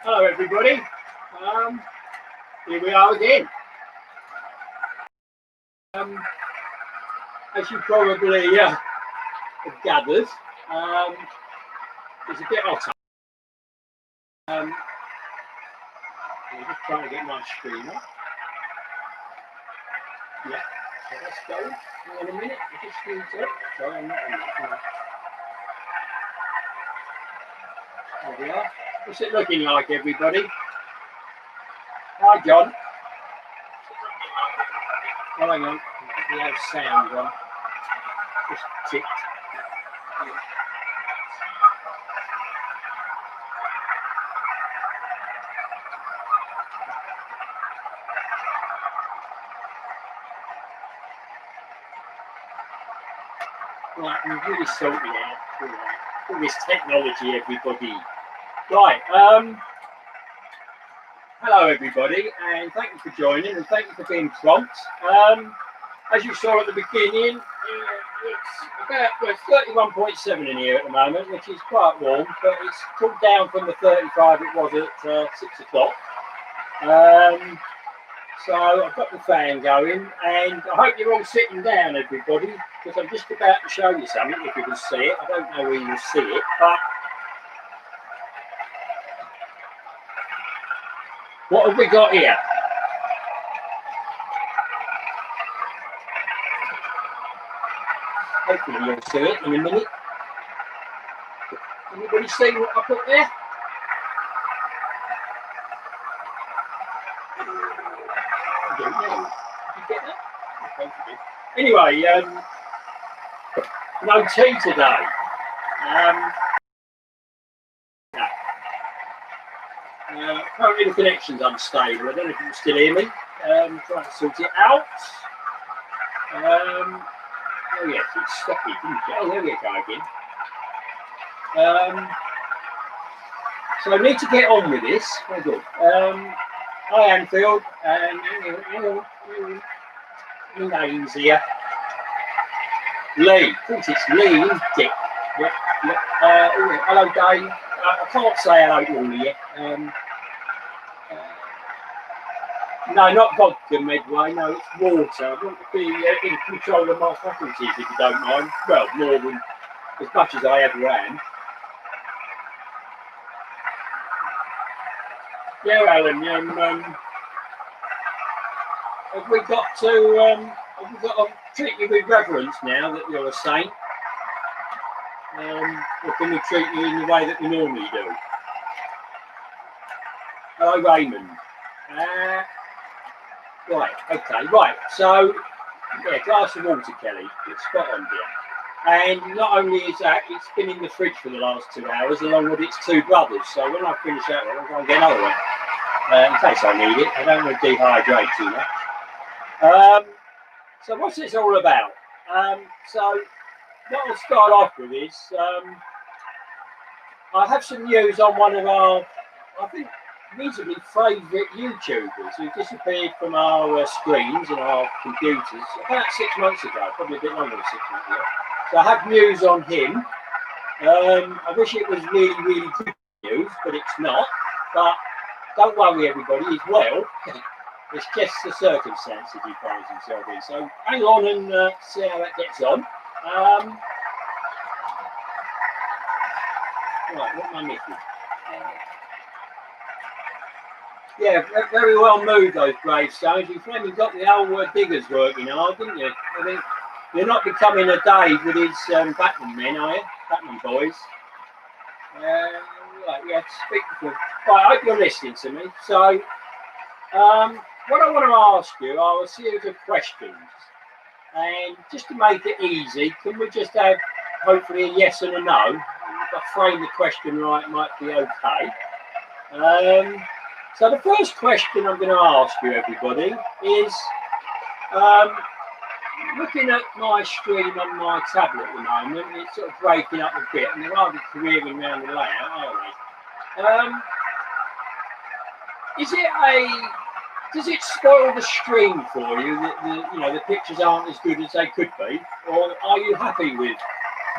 Hello everybody, here we are again. As you probably have gathered, it's a bit hotter. I'm just trying to get my screen up. Yeah, so let's go. Hang on a minute, I just need to. Sorry, I'm not on that. There we are. What's it looking like, everybody? Hi, John. Oh, hang on, we have sound on. Just ticked. Right, we've really sorted out all this technology, everybody. Right, hello everybody, and thank you for joining, and thank you for being prompt. As you saw at the beginning, it's 31.7 in here at the moment, which is quite warm, but it's cooled down from the 35 it was at 6 o'clock. So I've got the fan going, and I hope you're all sitting down, everybody, because I'm just about to show you something, if you can see it. I don't know where you will see it, but what have we got here? Hopefully you'll see it in a minute. Anybody see what I put there? I don't know. Did you get that? Okay, you did. Anyway, no tea today. Currently the connection's unstable. I don't know if you can still hear me. Trying to sort it out. Oh yes, it's stoppy, didn't it? Oh, there we go again. So I need to get on with this. Very good. Hi Anfield, and names here. Lee, I think it's Lee, isn't it? Hello Dave. I can't say hello to all of you. No, not vodka, Medway. No, it's water. I want to be in control of my faculties, if you don't mind. Well, more than as much as I ever am. Yeah, Alan. Have we got to treat you with reverence now that you're a saint? Or can we treat you in the way that we normally do? Hello, Raymond. Right, okay, right. So, yeah, glass of water, Kelly. It's spot on, dear. And not only is that, it's been in the fridge for the last 2 hours, along with its two brothers. So when I finish that one, I'll go and get another one. In case I need it. I don't want to dehydrate too much. So what's this all about? So what I'll start off with is, I have some news on one of our, I think, reasonably favourite YouTubers who disappeared from our screens and our computers about 6 months ago, probably a bit longer than 6 months ago. So I have news on him. I wish it was really, really good news, but it's not. But don't worry, everybody, he's well. It's just the circumstances he finds himself in. So hang on and see how that gets on. Right, what am I missing? Yeah, very well moved, those gravestones. You've only got the old diggers working hard, didn't you? I think you're not becoming a Dave with his Batman men, are you? Batman boys. Right, yeah, speak before. Right, I hope you're listening to me. So, what I want to ask you are a series of questions. And just to make it easy, can we just have hopefully a yes and a no? If I frame the question right, it might be okay. So the first question I'm going to ask you, everybody, is looking at my screen on my tablet at the moment, it's sort of breaking up a bit, and they're hardly careering around the layout, are they? Does it spoil the stream for you that the pictures aren't as good as they could be, or are you happy with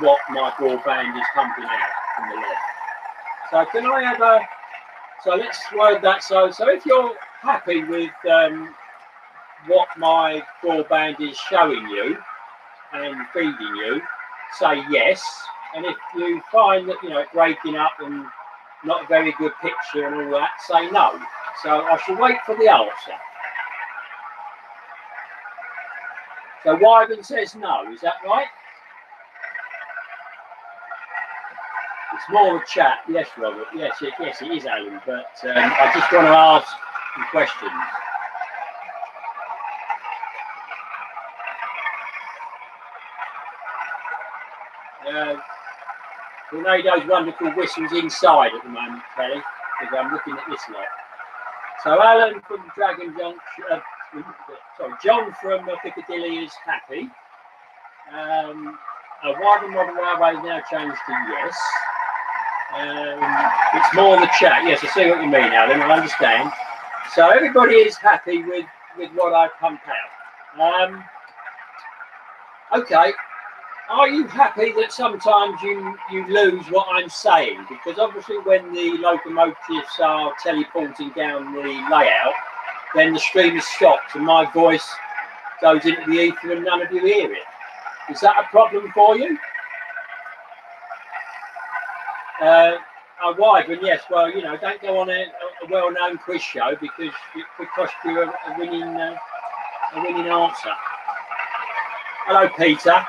what my broadband is pumping out from the left? So can I have a So let's word that so. So if you're happy with what my broadband is showing you and feeding you, say yes. And if you find that it's breaking up and not a very good picture and all that, say no. So I shall wait for the answer. So Wyvern says no, is that right? It's more a chat. Yes, Robert. Yes, it is, Alan. But I just want to ask some questions. Tornado's wonderful whistles inside at the moment, Kelly, because I'm looking at this lot. So Alan from Dragon Junction, John from Piccadilly is happy. Wyvern Model Railway is now changed to yes. It's more the chat. Yes, I see what you mean, Alan. I understand. So everybody is happy with what I pump out. Okay. Are you happy that sometimes you lose what I'm saying? Because obviously when the locomotives are teleporting down the layout, then the stream stops and my voice goes into the ether and none of you hear it. Is that a problem for you? Wyvern, yes. Well, don't go on a well-known quiz show because it could cost you a winning answer. Hello, Peter.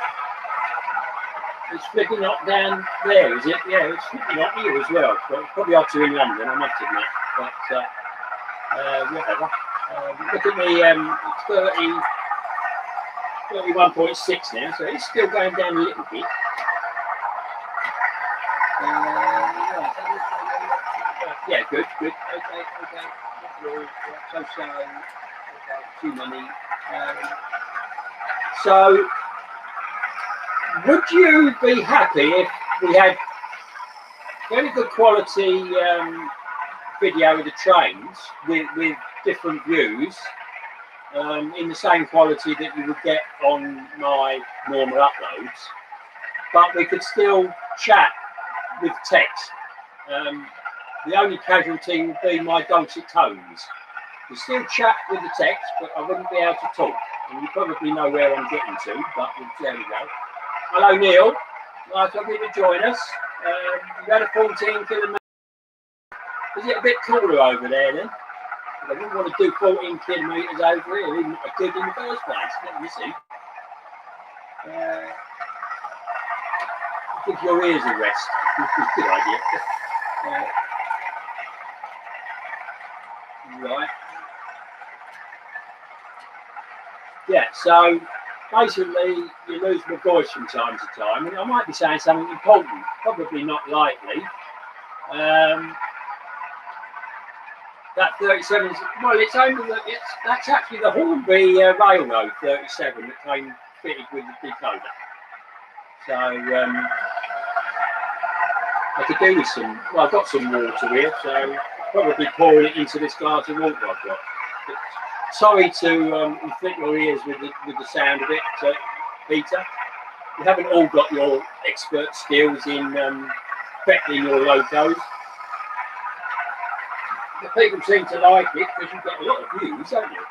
It's flipping up down there, is it? Yeah, it's flipping up here as well. But it's probably hotter in London, I must admit. But whatever. Look at me, it's 31.6 now, so it's still going down a little bit. Yeah, good. Okay. Too many. So, would you be happy if we had very good quality video of the trains with different views in the same quality that you would get on my normal uploads, but we could still chat with text? The only casualty would be my dulcet tones. You still chat with the text, but I wouldn't be able to talk. And you probably know where I'm getting to, but there we go. Hello, Neil. Nice of you to join us. You had a 14 kilometre. Is it a bit cooler over there then? I wouldn't want to do 14 kilometres over here, even if I could in the first place. Let me see. Give your ears a rest. Good idea. Right. Yeah, so basically you lose my voice from time to time, and I might be saying something important, probably not likely. That 37 is, well, it's only that's actually the Hornby Railroad 37 that came fitted with the decoder. So I could do with some. Well, I've got some water here, so probably pouring it into this glass of water I've got. But sorry to inflict your ears with the sound of it, Peter. You haven't all got your expert skills in correcting your locos. The people seem to like it because you've got a lot of views, haven't you?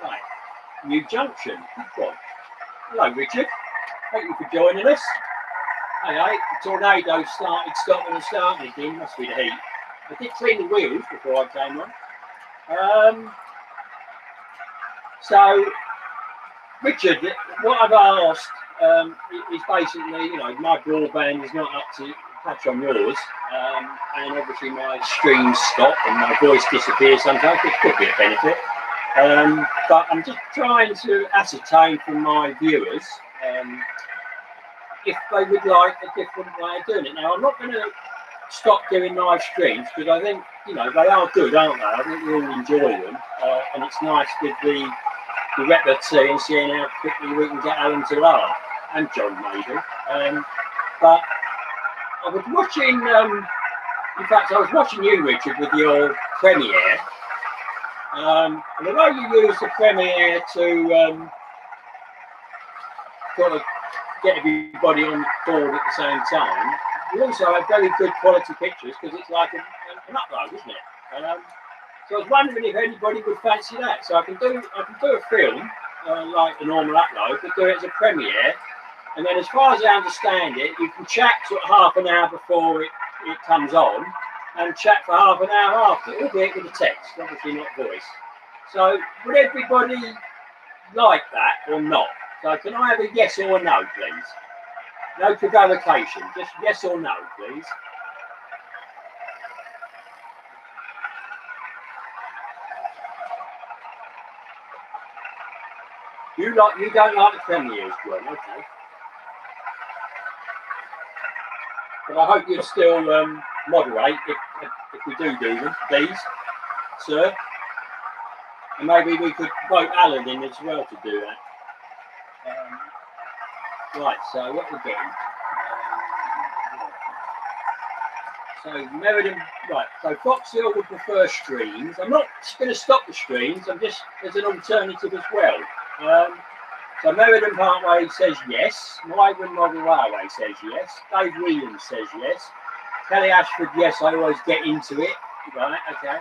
Right, New Junction. Hello, Richard. Thank you for joining us. Hey, the tornado started stopping and starting again. Must be the heat. I did clean the wheels before I came on. So, Richard, what I've asked is basically, my broadband is not up to patch on yours, and obviously my streams stop and my voice disappears sometimes, which could be a benefit. But I'm just trying to ascertain from my viewers if they would like a different way of doing it. Now, I'm not going to stop doing live streams because I think, they are good, aren't they? I think we all enjoy them, and it's nice with the repartee and seeing how quickly we can get Alan to laugh, and John maybe. But I was watching, in fact, I was watching you, Richard, with your Premiere. And although you use the Premiere to sort of get everybody on board at the same time, we also have very good quality pictures because it's like an upload, isn't it? So I was wondering if anybody would fancy that. So I can do a film like a normal upload, but do it as a premiere. And then, as far as I understand it, you can chat sort of half an hour before it comes on, and chat for half an hour after, albeit with the text, obviously not voice. So would everybody like that or not? So can I have a yes or a no, please? No prevarication, just yes or no, please. You don't like the premieres, John, okay. But I hope you'll still moderate if we do them, please, sir. And maybe we could vote Alan in as well to do that. Right, so what we're getting. So Meriden, right, so Fox Hill would prefer streams. I'm not going to stop the streams, I'm just as an alternative as well. So Meriden Parkway says yes, Wyvern Model Railway says yes, Dave Williams says yes, Kelly Ashford, yes, I always get into it. Right, okay.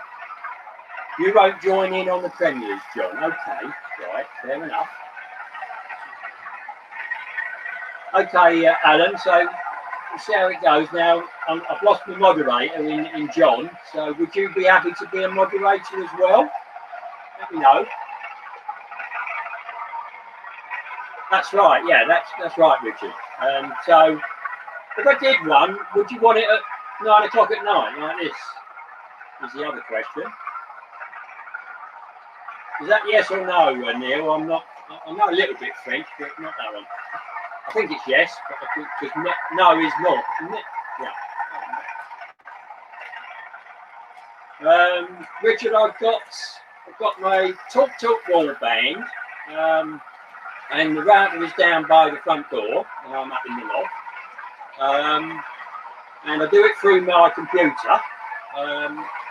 You won't join in on the premieres, John. Okay, right, fair enough. Okay, Alan, so we'll see how it goes. Now, I've lost my moderator in John, so would you be happy to be a moderator as well? Let me know. That's right, yeah, that's right, Richard. So, if I did one, would you want it at 9 o'clock at night, like this? Is the other question. Is that yes or no, Neil? I know a little bit French, but not that one. I think it's yes, but I think because no is not, isn't it? Yeah. Richard, I've got my Talk wall band, and the router is down by the front door, and I'm up in the loft. And I do it through my computer,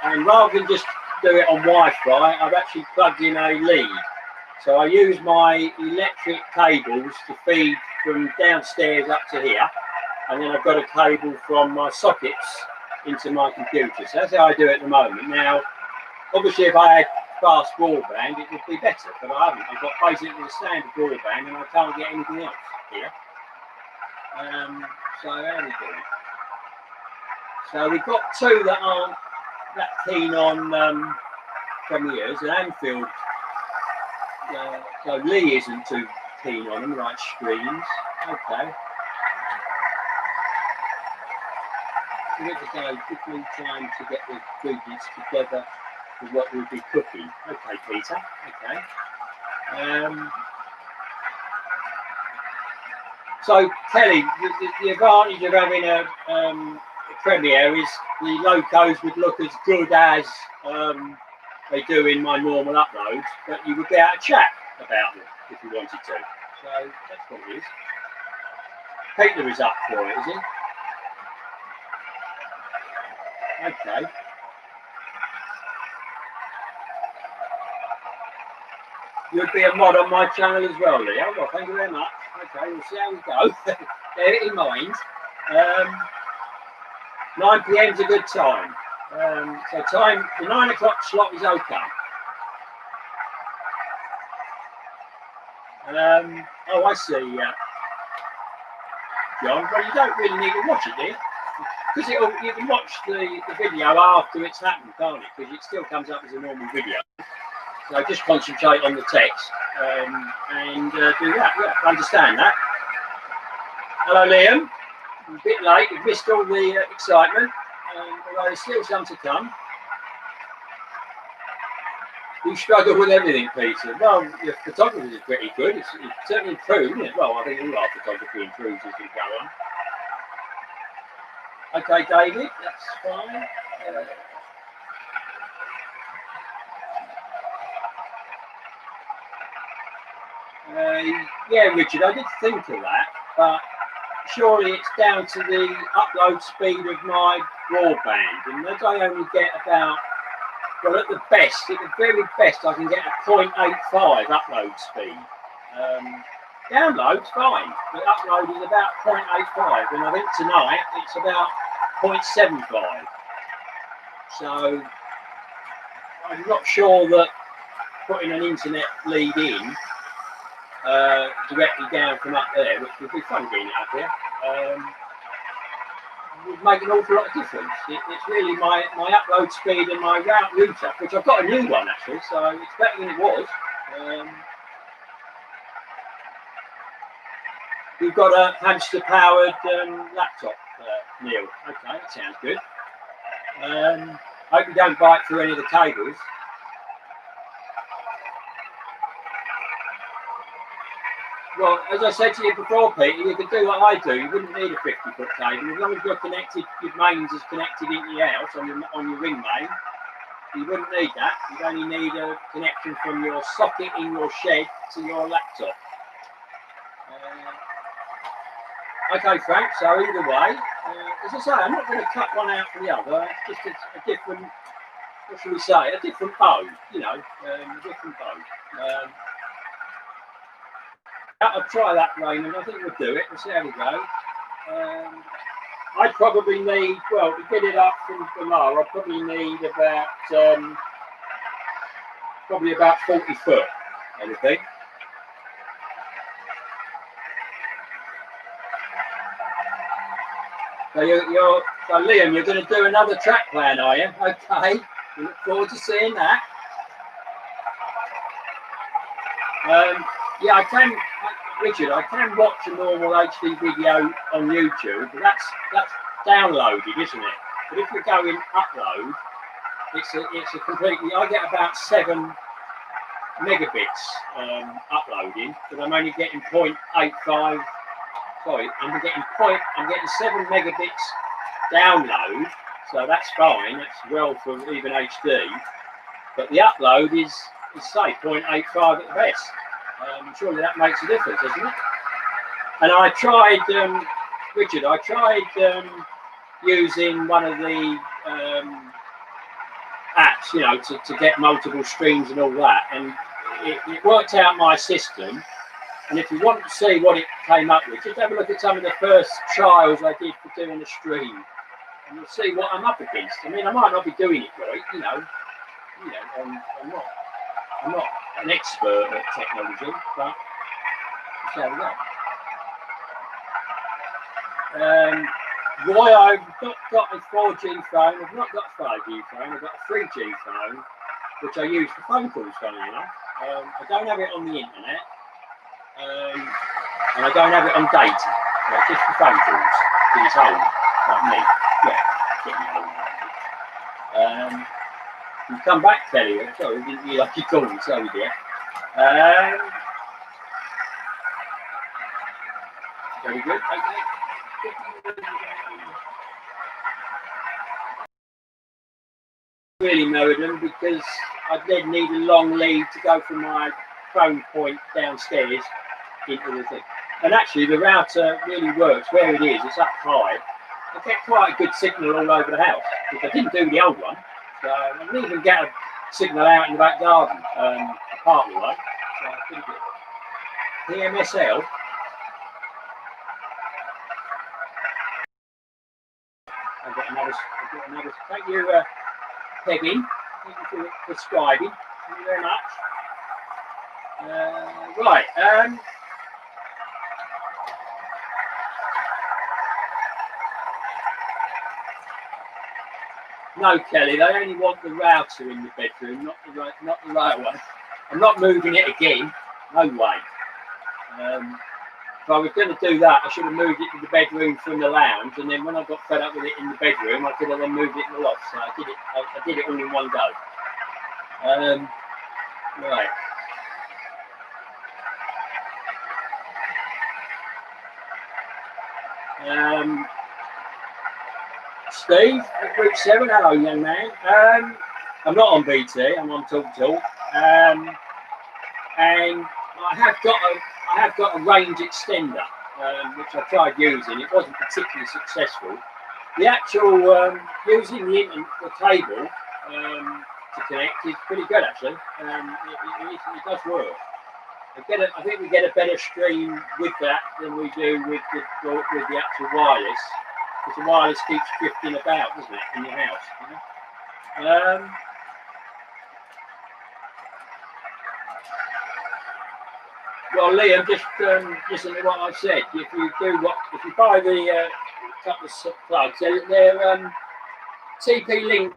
and rather than just do it on Wi-Fi, I've actually plugged in a lead. So I use my electric cables to feed from downstairs up to here, and then I've got a cable from my sockets into my computer. So that's how I do it at the moment. Now, obviously, if I had fast broadband, it would be better, but I haven't. I've got basically the standard broadband, and I can't get anything else here. So how we do? So we've got two that aren't that keen on premieres, and Anfield. So Lee isn't too keen on them, like screens. Okay. So we're going to quickly trying to get the ingredients together with what we'll be cooking. Okay, Peter. Okay. So Kelly, the advantage of having a premiere is the locos would look as good as they do in my normal uploads, but you would be able to chat about them if you wanted to. So that's what it is. Peter is up for it, is he? Okay. You'd be a mod on my channel as well, Leo. Well, thank you very much. Okay, we'll see how we go. Bear it in mind. 9 PM is a good time. So the 9 o'clock slot is okay. Oh, I see. John, well, you don't really need to watch it, do you? Because you can watch the video after it's happened, can't it? Because it still comes up as a normal video. So just concentrate on the text and do that. Yeah, understand that. Hello, Liam. A bit late. You've missed all the excitement, although there's still some to come. You struggle with everything, Peter. Well, your photography is pretty good. It's certainly improved, isn't it? Well, I think all our photography improves as we go on. Okay, David, that's fine. Yeah, Richard, I did think of that, but surely it's down to the upload speed of my broadband, and as I only get about, well, at the very best, I can get a 0.85 upload speed. Download's fine, but upload is about 0.85, and I think tonight it's about 0.75. So I'm not sure that putting an internet lead in directly down from up there, which would be fun getting it up here, would make an awful lot of difference. It's really my upload speed and my router, which I've got a new one actually, so it's better than it was. You've got a hamster-powered laptop, Neil. Okay, that sounds good. I hope you don't bite through any of the cables. Well, as I said to you before, Peter, you could do what I do. You wouldn't need a 50-foot cable. As long as you're connected, your mains is connected into your house on your ring main, you wouldn't need that. You'd only need a connection from your socket in your shed to your laptop. Okay, Frank, so either way, as I say, I'm not going to cut one out from the other. It's just a different, what shall we say, a different bow, you know, a different bow. I'll try that, Raymond. I think we'll do it. We'll see how we go. I'd probably need, well, to get it up from below, I'd probably need about 40 foot, I would think. So Liam, you're going to do another track plan, are you? Okay. We look forward to seeing that. Yeah, Richard, I can watch a normal HD video on YouTube, but that's downloaded, isn't it? But if you're going upload, it's a completely. I get about 7 megabits uploading, but I'm only getting 0.85. Sorry, I'm getting 7 megabits download, so that's fine. That's well for even HD. But the upload is say 0.85 at the best. Surely that makes a difference, doesn't it? And I tried, Richard, using one of the apps, you know, to get multiple streams and all that, and it worked out my system. And if you want to see what it came up with, just have a look at some of the first trials I did for doing a stream, and you'll see what I'm up against. I mean, I might not be doing it right, you know, I'm not an expert at technology, but there we go. Why I've not got a 4G phone, I've not got a 5G phone, I've got a 3G phone, which I use for phone calls, funny enough. I don't have it on the internet, and I don't have it on data, just for phone calls, because it's old, like me. Yeah, getting old. You come back, Kelly. Sorry, didn't you like your call? Sorry, dear. Very good. Okay. Really Meriden, because I'd then need a long lead to go from my phone point downstairs into the thing. And actually, the router really works where it is. It's up high. I get quite a good signal all over the house, which I didn't do with the old one. So I can even get a signal out in the back garden, part of the way. So pretty good. PMSL. I've got another. Thank you, Kevin. Thank you for subscribing. Thank you very much. Right. No, Kelly, they only want the router in the bedroom, not the right one. I'm not moving it again. No way. If I was going to do that, I should have moved it to the bedroom from the lounge, and then when I got fed up with it in the bedroom, I could have then moved it in the loft. So I did it all in one go. Right. Steve at Group 7, hello young man. I'm not on BT, I'm on Talk Talk. And I have got a range extender, which I tried using. It wasn't particularly successful. The actual using the cable to connect is pretty good actually. It does work. I think we get a better stream with that than we do with the actual wireless, because the wireless keeps drifting about, doesn't it, in your house? You know? Well, Liam, just listen to what I said. If you buy the couple of plugs, they're TP-Link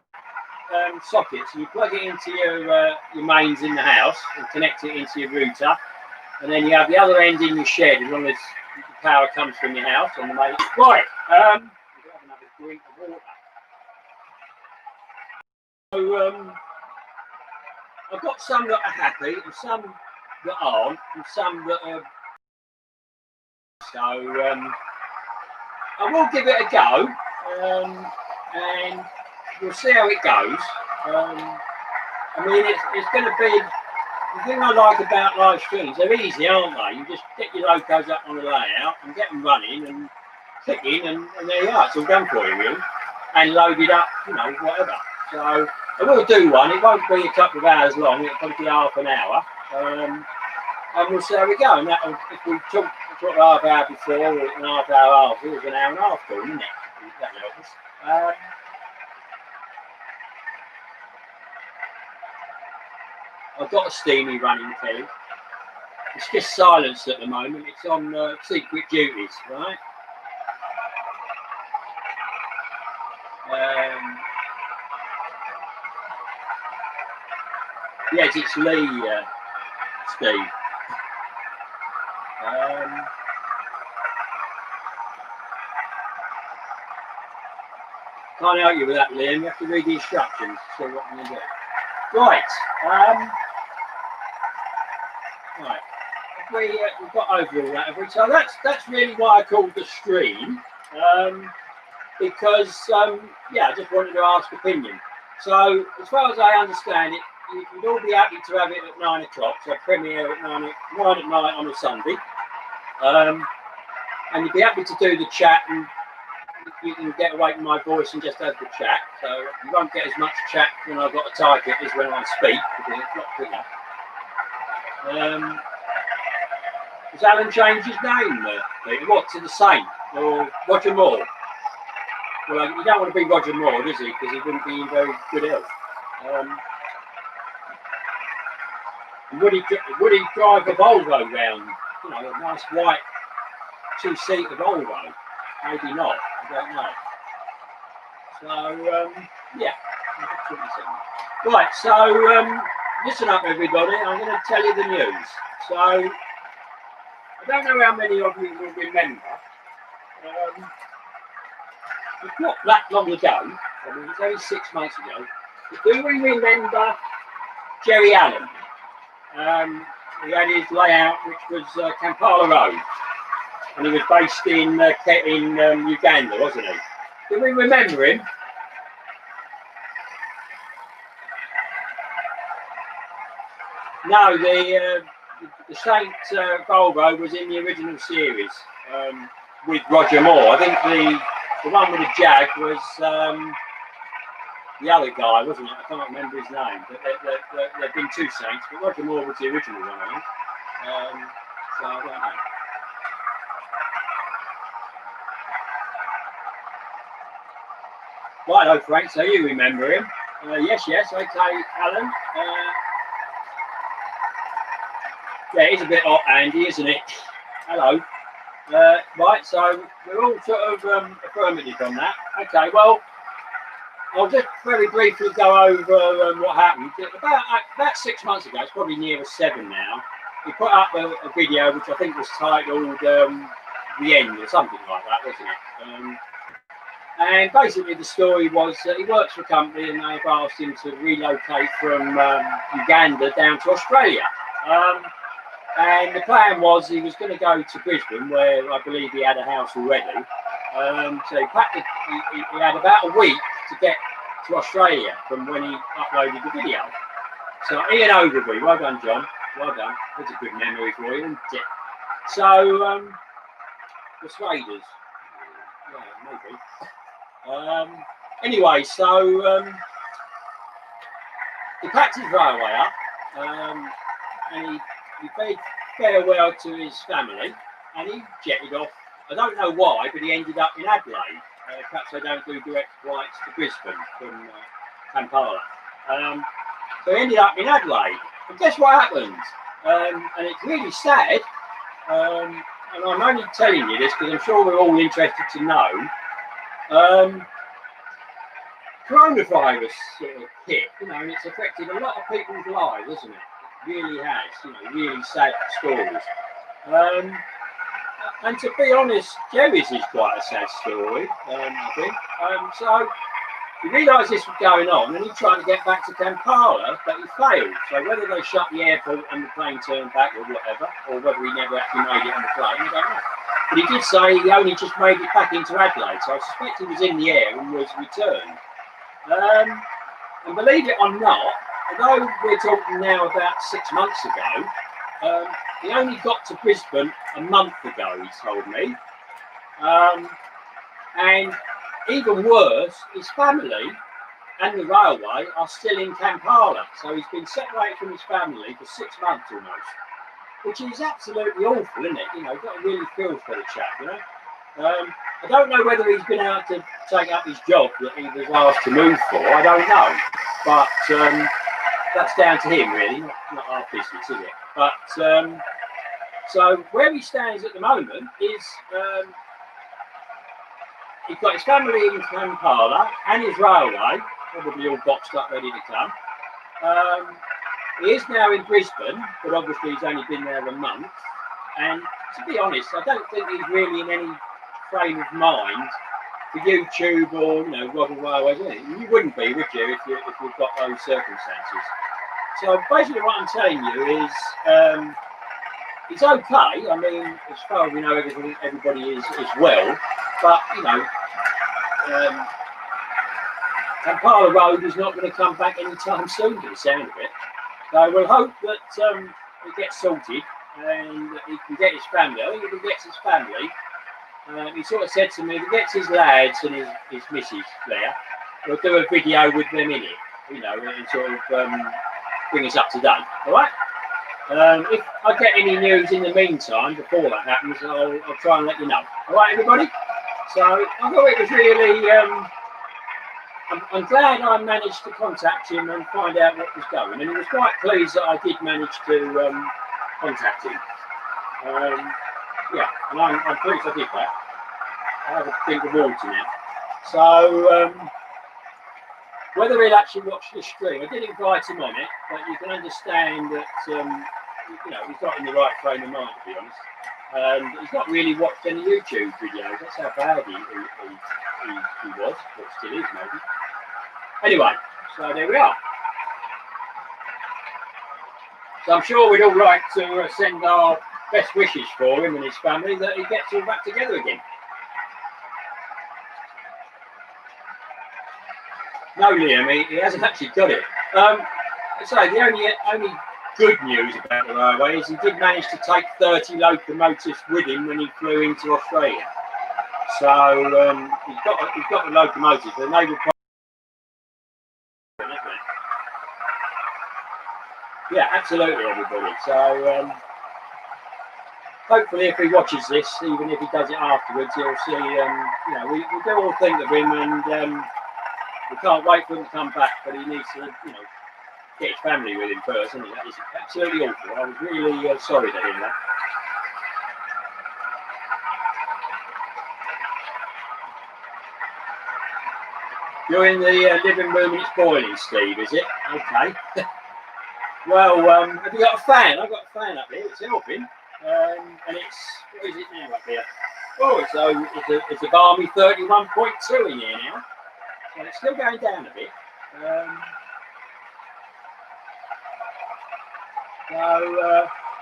sockets. You plug it into your mains in the house and connect it into your router, and then you have the other end in your shed as long as the power comes from your house on the main. Right. Have another drink of water. So I've got some that are happy and some that aren't, and some that are. So I will give it a go, and we'll see how it goes. I mean, it's going to be the thing I like about live streams. They're easy, aren't they? You just get your locos up on the layout and get them running and clicking, and there you are. It's all done for you, really, and loaded up, you know, whatever. So I will do one. It won't be a couple of hours long. It'll probably be half an hour. And we'll see how we go. And that, if we took half hour before, or an half hour after, it was an hour and a half gone, isn't it? That helps. I've got a steamy running too. It's just silenced at the moment. It's on secret duties, right? Yes, it's Lee, Steve. Can't help you with that, Liam. You have to read the instructions to see what I'm going to do. Right. Right. We've got over all that, have we? So that's really why I called the stream. Because yeah, I just wanted to ask opinion. So as far as I understand it, you'd all be happy to have it at 9 o'clock, so premiere at 9 at night on a Sunday. And you'd be happy to do the chat, and you can get away from my voice and just have the chat. So you won't get as much chat when I've got to type it as when I speak, because it's not quicker. Has Alan changed his name, Peter? What, to the Saint or Roger Moore? Well, you don't want to be Roger Moore, does he? Because he wouldn't be in very good health. Would he drive a Volvo round? You know, a nice white two-seater Volvo? Maybe not. I don't know. So yeah. Right. So listen up, everybody. I'm going to tell you the news. So I don't know how many of you will remember. It's not that long ago. I mean, it's only 6 months ago. But do we remember Jerry Allen? He had his layout, which was Kampala Road, and he was based in Uganda, wasn't he? Do we remember him? No, the Saint Volvo was in the original series with Roger Moore. I think the one with the Jag was the other guy, wasn't it? I can't remember his name. But there have been two Saints, but Roger Moore was the original one, I think. So I don't know. Righto, Frank, so you remember him. Yes, okay, Alan. Yeah, it's a bit hot, Andy, isn't it? Hello. Right, so we're all sort of affirmative on that. Okay, well, I'll just very briefly go over what happened. About 6 months ago, it's probably near 7 now, we put up a video which I think was titled The End or something like that, wasn't it? And basically the story was that he works for a company and they've asked him to relocate from Uganda down to Australia. And the plan was he was going to go to Brisbane, where I believe he had a house already. So he had about a week to get to Australia from when he uploaded the video. So Ian Ogilvy, well done, John. Well done. That's a good memory for you, isn't it? So Persuaders. Yeah, maybe. Anyway, so he packed his railway up and he farewell to his family, and he jetted off. I don't know why, but he ended up in Adelaide. Perhaps they don't do direct flights to Brisbane from Kampala. So he ended up in Adelaide. And guess what happened? And it's really sad. And I'm only telling you this because I'm sure we're all interested to know. Coronavirus sort of hit, and it's affected a lot of people's lives, hasn't it? It really has, really sad stories. And to be honest, Jerry's is quite a sad story, I think. So he realised this was going on and he tried to get back to Kampala, but he failed. So whether they shut the airport and the plane turned back or whatever, or whether he never actually made it on the plane, I don't know. But he did say he only just made it back into Adelaide, so I suspect he was in the air and was returned. And believe it or not, although we're talking now about 6 months ago, he only got to Brisbane a month ago, he told me. And even worse, his family and the railway are still in Kampala. So he's been separated from his family for 6 months almost, which is absolutely awful, isn't it? You've got to really feel for the chap, I don't know whether he's been able to take up his job that he was asked to move for. I don't know. But that's down to him, really, not our business, is it? But so where he stands at the moment is he's got his family in Kampala and his railway, probably all boxed up, ready to come. He is now in Brisbane, but obviously he's only been there a month. And to be honest, I don't think he's really in any frame of mind for YouTube or Royal Railways. You wouldn't be, would you, if you've got those circumstances? So basically, what I'm telling you is it's okay. I mean, as far as we know, everybody is well, but Kampala Road is not going to come back anytime soon, to the sound of it. So we'll hope that it gets sorted and he can get his family. I think if he gets his family, he sort of said to me, if he gets his lads and his missus there, he'll do a video with them in it, and sort of bring us up to date. All right? If I get any news in the meantime before that happens, I'll try and let you know. All right, everybody? So I thought it was really. I'm glad I managed to contact him and find out what was going, and he was quite pleased that I did manage to contact him. Yeah, and I'm pleased I did that. I have a drink of water now. So whether he'll actually watch the stream, I did invite him on it, but you can understand that he's not in the right frame of mind, to be honest. And he's not really watched any YouTube videos. That's how bad he was, or still is maybe. Anyway, so there we are. So I'm sure we'd all like to send our best wishes for him and his family that he gets all back together again. No, Liam, he hasn't actually got it. So the only good news about the railway is he did manage to take 30 locomotives with him when he flew into Australia. So he's got the locomotives, and they were yeah, absolutely, everybody. So hopefully, if he watches this, even if he does it afterwards, he'll see. We do all think of him, and we can't wait for him to come back. But he needs to, get his family with him first. And that is absolutely awful. I was really sorry to hear that. You're in the living room and it's boiling, Steve, is it? Okay. Well, have you got a fan? I've got a fan up here. It's helping. And it's, what is it now up here? Oh, it's a balmy 31.2 in here now. So it's still going down a bit.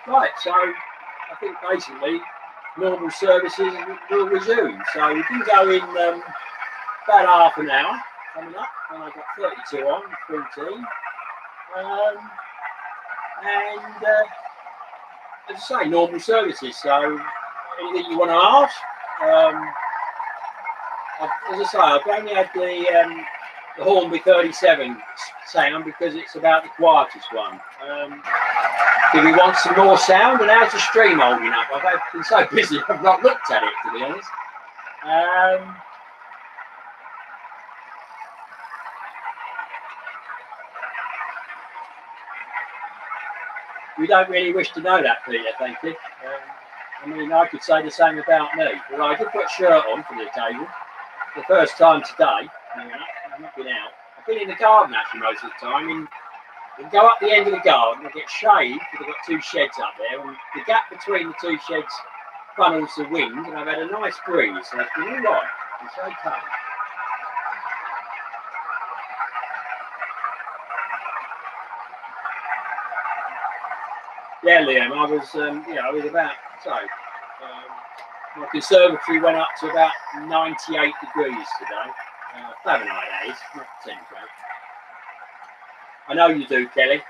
Right, so I think basically normal services will resume. So we can go in about half an hour coming up, and I've got 32 on, 14. And as I say, normal services. So anything you want to ask? As I say, I've only had the Hornby 37 sound because it's about the quietest one. Do we want some more sound? And how's the stream holding up? I've been so busy I've not looked at it, to be honest. We don't really wish to know that, Peter, thank you. I mean, I could say the same about me. Well, I did put a shirt on for the occasion. The first time today. I've not been out. I've been in the garden actually most of the time. You go up the end of the garden and get shade, because I've got two sheds up there, and the gap between the two sheds funnels the wind, and I've had a nice breeze, so it's been all right. It's okay. Yeah, Liam, I was about, my conservatory went up to about 98 degrees today. Fahrenheit, that is, not centigrade. I know you do, Kelly.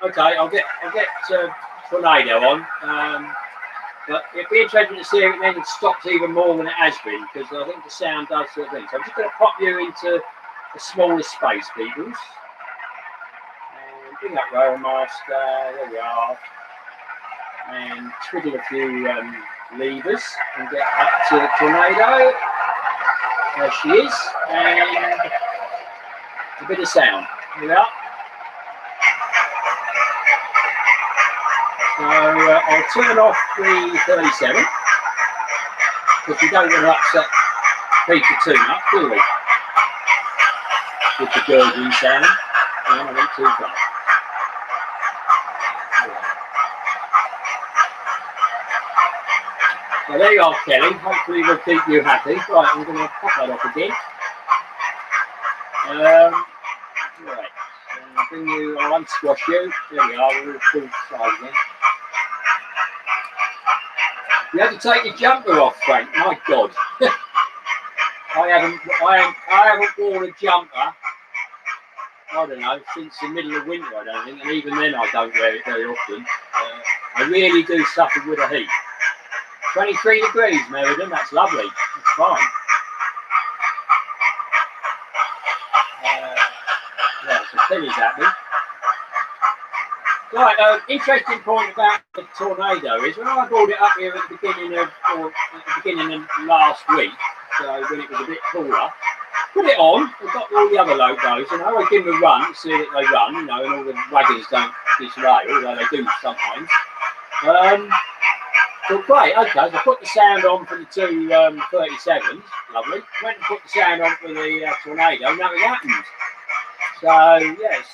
Okay, I'll get Tornado on. But it'd be interesting to see if it then stops even more than it has been, because I think the sound does sort of thing. So I'm just going to pop you into a smaller space, peoples. And bring up Rail Master, there we are. And twiddle a few levers and get up to the Tornado. There she is. And a bit of sound. Here we are. So I'll turn off the 37 because we don't want to upset Peter too much, do we? With the gurgling sound. I don't want too far. So there you are, Kelly. Hopefully we'll keep you happy. Right, I'm going to pop that off again. Right. Bring you, I'll unsquash you. There we are, we're all full size again. You had to take your jumper off, Frank. My God, I haven't worn a jumper. I don't know, since the middle of winter. I don't think, and even then I don't wear it very often. I really do suffer with the heat. 23 degrees, Meriden. That's lovely. That's fine. Yeah, so Kelly's happy. Right, interesting point about the Tornado is when I brought it up here at the beginning of last week, so when it was a bit cooler, put it on, I've got all the other logos, and I give them a run to see that they run, and all the wagons don't disrail, although they do sometimes. So great, okay, so I put the sound on for the two 37s, lovely. Went and put the sound on for the Tornado, and nothing happened. So, yes.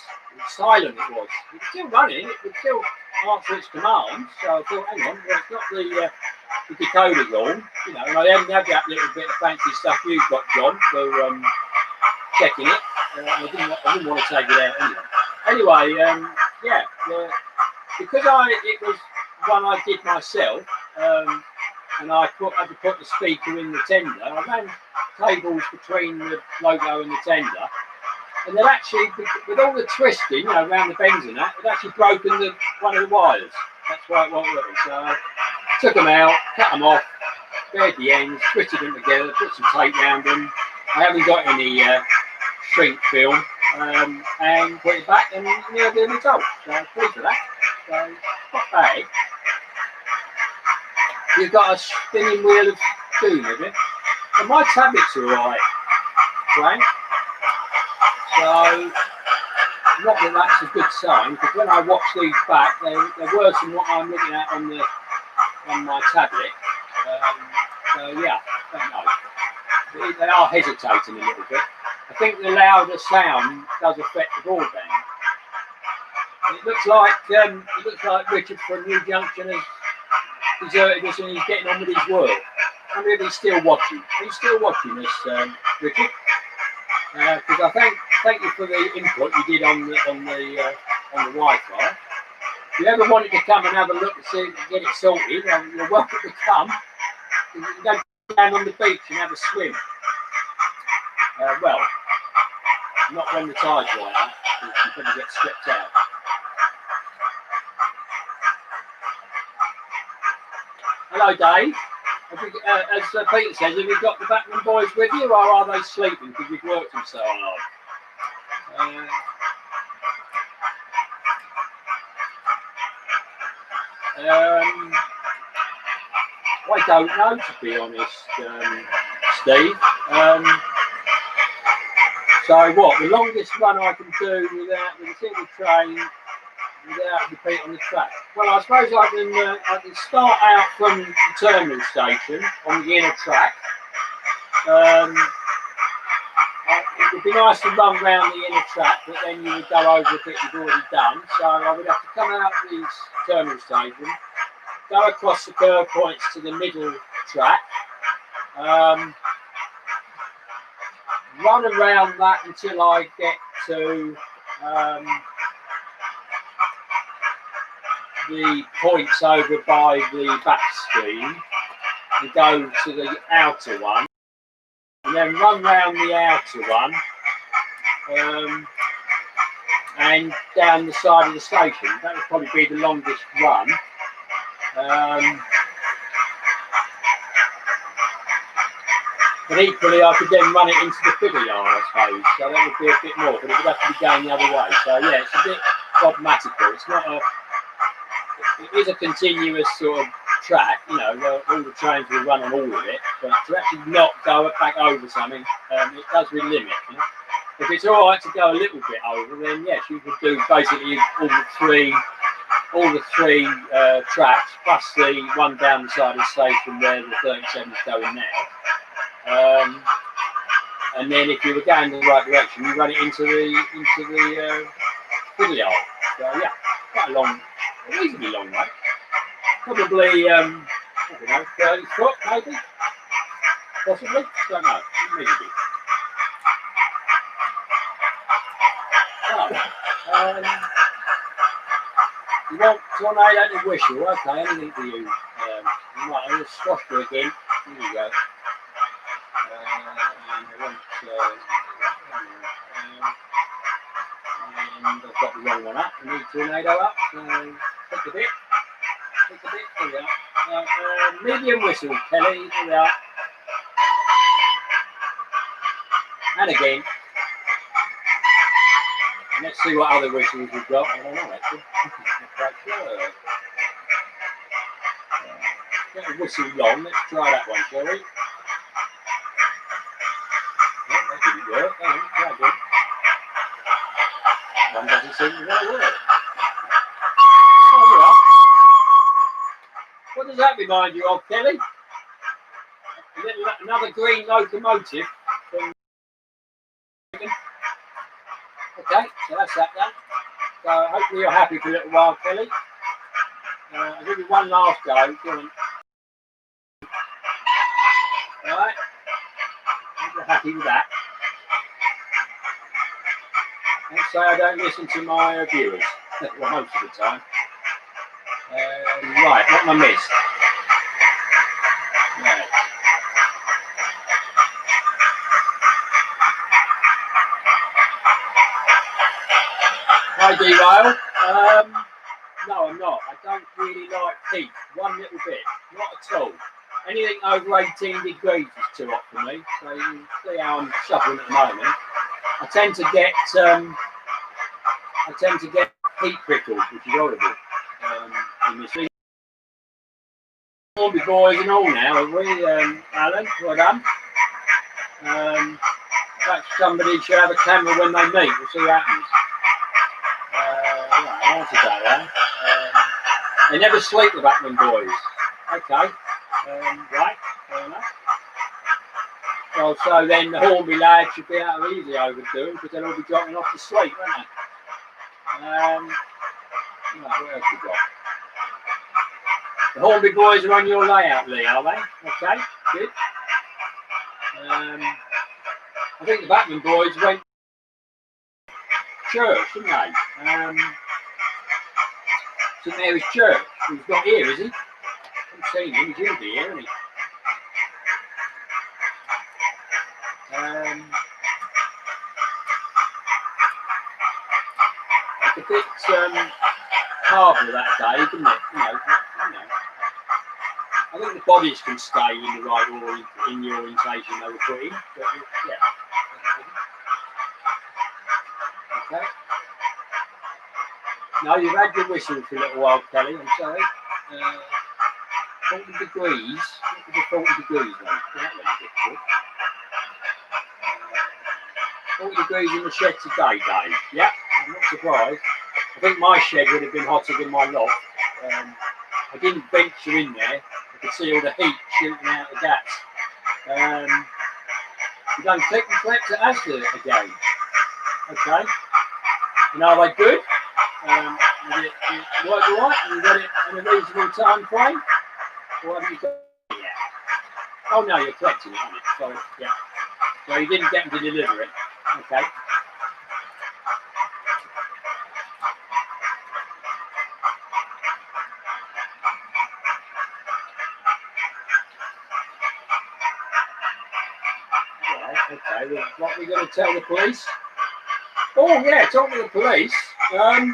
Silent it was. It was still running, it would still answer its commands. So I thought, hang on, well, it's got the decoder on, and I haven't had that little bit of fancy stuff you've got, John, for checking it. I didn't want to take it out anyway. Yeah, because it was one I did myself, and I had to put the speaker in the tender. I ran cables between the logo and the tender. And they'd actually, with all the twisting, around the bends and that, they'd actually broken one of the wires. That's why it wasn't working. So I took them out, cut them off, bared the ends, twisted them together, put some tape around them. I haven't got any shrink film, and put it back, and nearly the result. So I'm pleased with that. So not bad. You've got a spinning wheel of doom, have you? And my tablets are alright, Frank. So, not that that's a good sign, because when I watch these back, they're worse than what I'm looking at on my tablet. So yeah, I don't know. They are hesitating a little bit. I think the louder sound does affect the broadband. It looks like Richard from New Junction has deserted us and he's getting on with his work. I wonder if he's still watching. Are you still watching this, Richard? Because I thank you for the input you did on the Wi-Fi. If you ever wanted to come and have a look and see if you can get it sorted, you're welcome to come. You can go down on the beach and have a swim. Well, not when the tide's like that, because you probably get swept out. Hello, Dave. As Peter says, have you got the Backman boys with you, or are they sleeping because you've worked them so hard? I don't know, to be honest, Steve. So what? The longest run I can do with a single train without the feet on the track. Well, I suppose I can start out from the terminal station on the inner track. It would be nice to run round the inner track, but then you would go over a bit you've already done. So I would have to come out of the terminal station, go across the curve points to the middle track, run around that until I get to the points over by the back screen and go to the outer one, and then run round the outer one and down the side of the station. That would probably be the longest run. But equally, I could then run it into the figure yard, I suppose. So that would be a bit more, but it would have to be going the other way. So yeah, it's a bit problematical. It's not it is a continuous sort of track, you know, all the trains will run on all of it, but to actually not go back over something, it does really limit, you know. If it's all right to go a little bit over, then yes, you could do basically all the three tracks, plus the one down the side of the station where the 37 is going now. And then if you were going in the right direction, you run it into the fiddle yard. So yeah, quite a reasonably long way. Probably, I don't know, 30 foot maybe, possibly. Don't know, maybe. So, you want tornado to whistle? Okay, anything for you. Right, I'm going to squash you again. Here we go. And I want, and I've got the wrong one up. I need tornado up. So pick a bit. There we are. Medium whistle, Kelly. Here we are. And again. And let's see what other whistles we've got. I don't know actually. Not quite sure. Get a whistle long. Let's try that one, shall we? No, that didn't work. Hang on, try again. One doesn't seem to want to work. Oh, here we are. What does that remind you of, Kelly? Another green locomotive. Okay, so that's that done. So hopefully you're happy for a little while, Kelly. I'll give you one last go. Go on. Alright. Hope you're happy with that. And say I don't listen to my viewers. Well, most of the time. Right, what have I missed? Right. Hi, Derail. No, I'm not. I don't really like heat. One little bit. Not at all. Anything over 18 degrees is too hot for me. So you can see how I'm suffering at the moment. I tend to get heat prickles, which is horrible. In the season. All the boys and all now, have we, Alan? Well done. Perhaps somebody should have a camera when they meet. We'll see what happens. Right, answer that one. They never sleep, the Backman boys. Okay. Right, fair enough. Well, so then the Hornby lads should be able to easily overdo them because they'll all be dropping off to sleep, won't they? Right, what else we got? The Hornby boys are on your layout, Lee, are they? Okay, good. I think the Backman boys went to church, didn't they? St Mary's Church. He's not here, is he? I haven't seen him. He's usually here, isn't he? It's a bit harbour that day, didn't it? You know. I think the bodies can stay in the right in the orientation they were put in. But, yeah. Okay. No, you've had your whistle for a little while, Kelly. I'm sorry. 40 degrees. What was the 40 degrees one? That looks difficult. 40 degrees in the shed today, Dave. Yeah, I'm not surprised. I think my shed would have been hotter than my loft. I didn't venture in there. I could see all the heat shooting out the gaps. You don't click and collect at Asda again. Okay. And are they good? Did it work all right? And you got it in a reasonable time frame? Or have you got it yet? Oh no, you're collecting it, aren't you? So, yeah. So you didn't get them to deliver it. Okay. Right, okay. Well, what are we going to tell the police? Oh yeah, talking to the police. I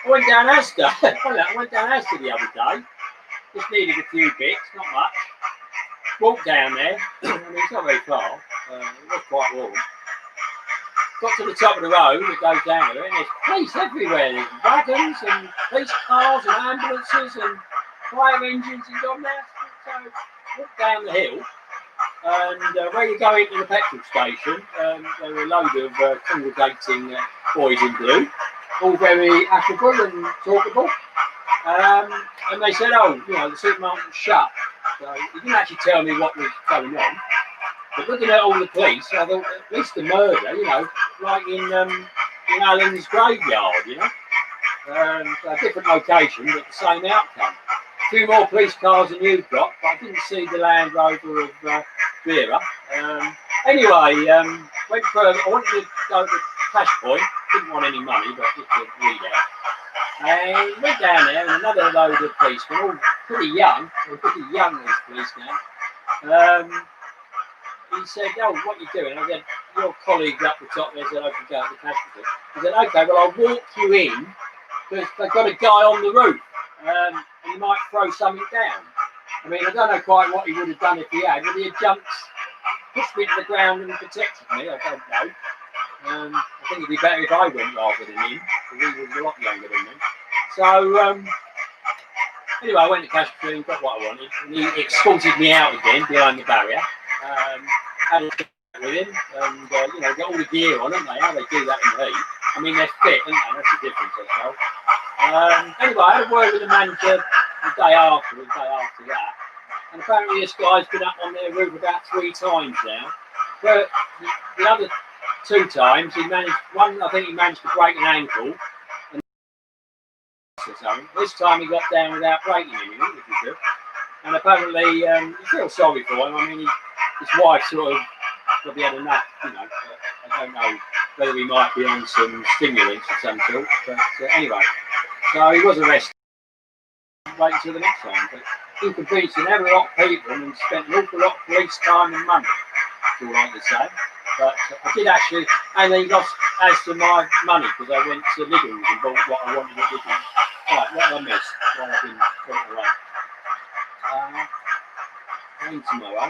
went down Asda. I went down Asda the other day. Just needed a few bits, not much. Walked down there. I mean, it's not very far. It was quite warm. Got to the top of the road that goes down there, and there's police everywhere. There's wagons and police cars and ambulances and fire engines and God knows. So walked down the hill, and where you go into the petrol station, there were a load of congregating boys in blue, all very affable and talkable. And they said, oh, you know, the supermarket's shut. So he didn't actually tell me what was going on. But looking at all the police, I thought, at least the murder, you know, like in Alan's graveyard, you know. So a different location, but the same outcome. A few more police cars than you've got, but I didn't see the Land Rover of Vera. Anyway, went further. I wanted to go to the cash point. Didn't want any money, but just to read out. And went down there, and another load of policemen, all pretty young. They're pretty young, these police now. He said, oh, what are you doing? I said, your colleague up the top there said, I can go to the cash point. He said, okay, well, I'll walk you in, because they've got a guy on the roof, and he might throw something down. I mean, I don't know quite what he would have done if he had. Would he have jumped, pushed me to the ground and protected me? I don't know. I think it'd be better if I went rather than him, because he was a lot younger than me. So, anyway, I went to cash machine, got what I wanted, and he escorted me out again behind the barrier. Had a chat with him, and you know, got all the gear on, haven't they? How they do that in heat. I mean, they're fit, aren't they? That's the difference, I suppose. Anyway, I had a word with the manager the day after that, and apparently this guy's been up on their roof about 3 times now. But the other 2 times, he managed, one I think he managed to break an ankle, and or something. This time he got down without breaking anything, which is good. And apparently, you feel sorry for him. I mean, his wife sort of probably had enough, you know. I don't know whether he might be on some stimulants of some sort. But anyway, so he was arrested. Wait until the next time. But inconveniencing a lot of people and spent an awful lot of police time and money, that's all I can say. But I did actually, and he lost as to my money because I went to Lidl's and bought what I wanted at Lidl's. Right, what have I missed? What I've been putting away. Tomorrow.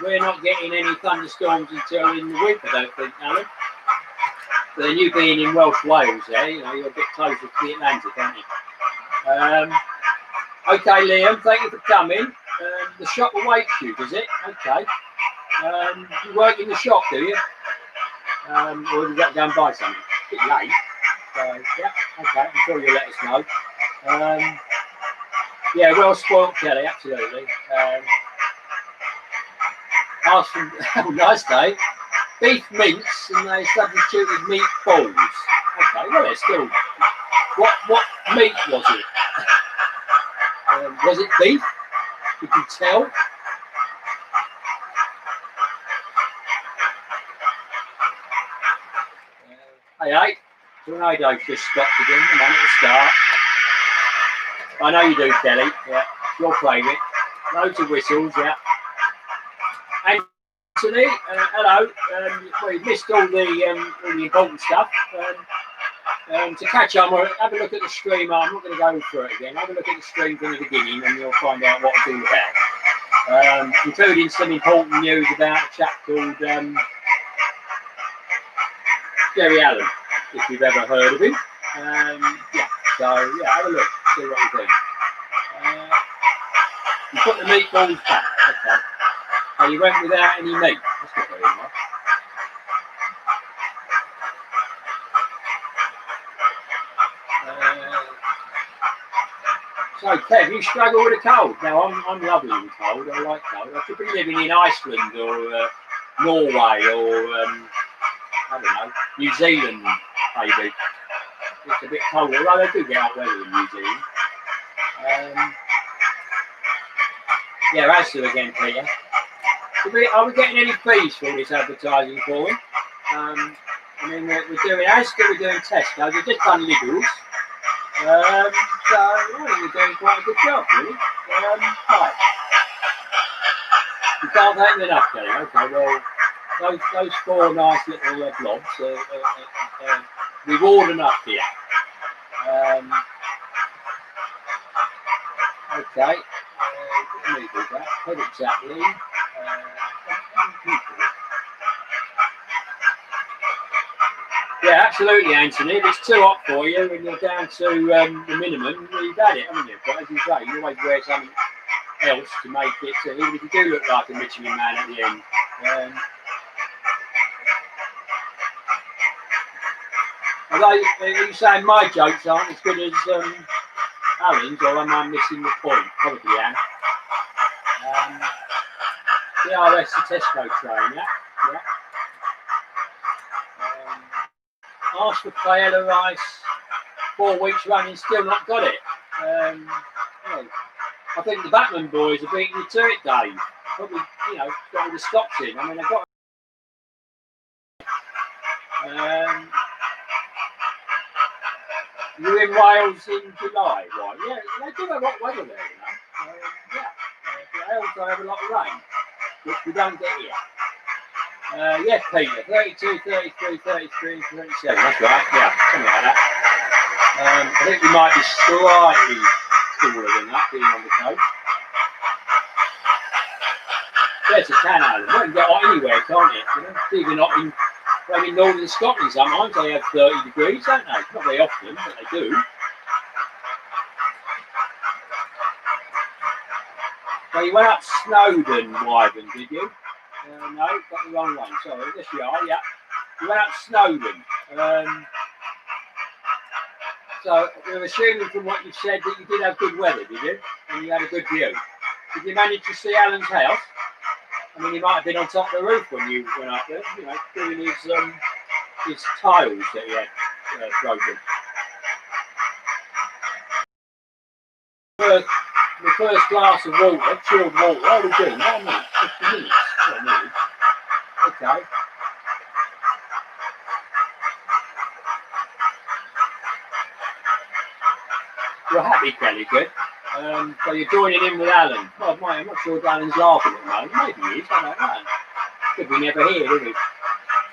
We're not getting any thunderstorms until in the week, I don't think, Alan. But then you being in Welsh Wales there, you know, you're a bit closer to the Atlantic, aren't you? Okay, Liam, thank you for coming. The shop awaits you, does it? Okay. You work in the shop, do you? Or have you got to go and buy something? A bit late. So, yeah, okay, I'm sure you'll let us know. Yeah, well spoilt, Kelly, absolutely. Asked from, oh, nice day. Beef mince, and they substituted meatballs. Okay, well, it's still. What meat was it? Was it beef? You can tell. Hey, tornado's just stopped again. I'm on at the start. I know you do, Kelly. Yeah, your favourite. Loads of whistles, yeah. Anthony, hello. Well, you've missed all the important stuff. To catch up, have a look at the stream. I'm not going to go through it again. Have a look at the stream from the beginning, and you'll find out what it's all about. Including some important news about a chap called Jerry Allen, if you've ever heard of him. Yeah. So yeah, have a look. see what you think. You put the meatballs back. Okay. Oh, you went without any meat. That's not very nice. So, Kev, you struggle with a cold. Now, I'm lovely in cold. I like cold. I could be living in Iceland or Norway or, I don't know, New Zealand, maybe. It's a bit colder, although they do get hot weather in New Zealand. Yeah, as to again, Peter. Are we getting any fees for all this advertising for him? I mean, we're doing Asda, we're doing Tesco, we've just done Lidl's. So I think we're doing quite a good job, really. Right. You can't thank me enough, Kelly. Okay, well, those four nice little blobs reward enough here. Okay. Let me do that. Head exactly. Yeah, absolutely, Anthony. If it's too hot for you and you're down to the minimum, you've had it, haven't you? But as you say, you always wear something else to make it, even if you do look like a Michelin man at the end. Although, are you saying my jokes aren't as good as Alan's, or am I missing the point? Probably am. DRS the Tesco train, yeah. Asked for paella rice, 4 weeks running, still not got it. Well, I think the Batman boys are beating you to it, Dave. Probably, got all the stops in. I mean, they've got. You're in Wales in July, right? Yeah, they do have a lot of weather there, They also have a lot of rain, which we don't get here. Yes, Peter, 32, 33, 33, 37. That's right, yeah, something like that. I think we might be slightly cooler than that, being on the coast. Yes, it can, Alan. You can get hot anywhere, can't it? Even not in northern Scotland sometimes, they have 30 degrees, don't they? Not very often, but they do. Well, you went up Snowdon, Wyvern, did you? No, got the wrong one. Sorry, this you are, yeah. You went up Snowdon. So we're assuming from what you've said that you did have good weather, did you? And you had a good view. Did you manage to see Alan's house? I mean, he might have been on top of the roof when you went up there, doing his tiles that he had broken. The first glass of water, chilled water. What are we doing? How many? 50 minutes. Okay. You're happy, Kelly, good. So you're joining in with Alan. Well, I'm not sure if Alan's laughing at the moment. Maybe he is, I don't know. Could we never hear, do we?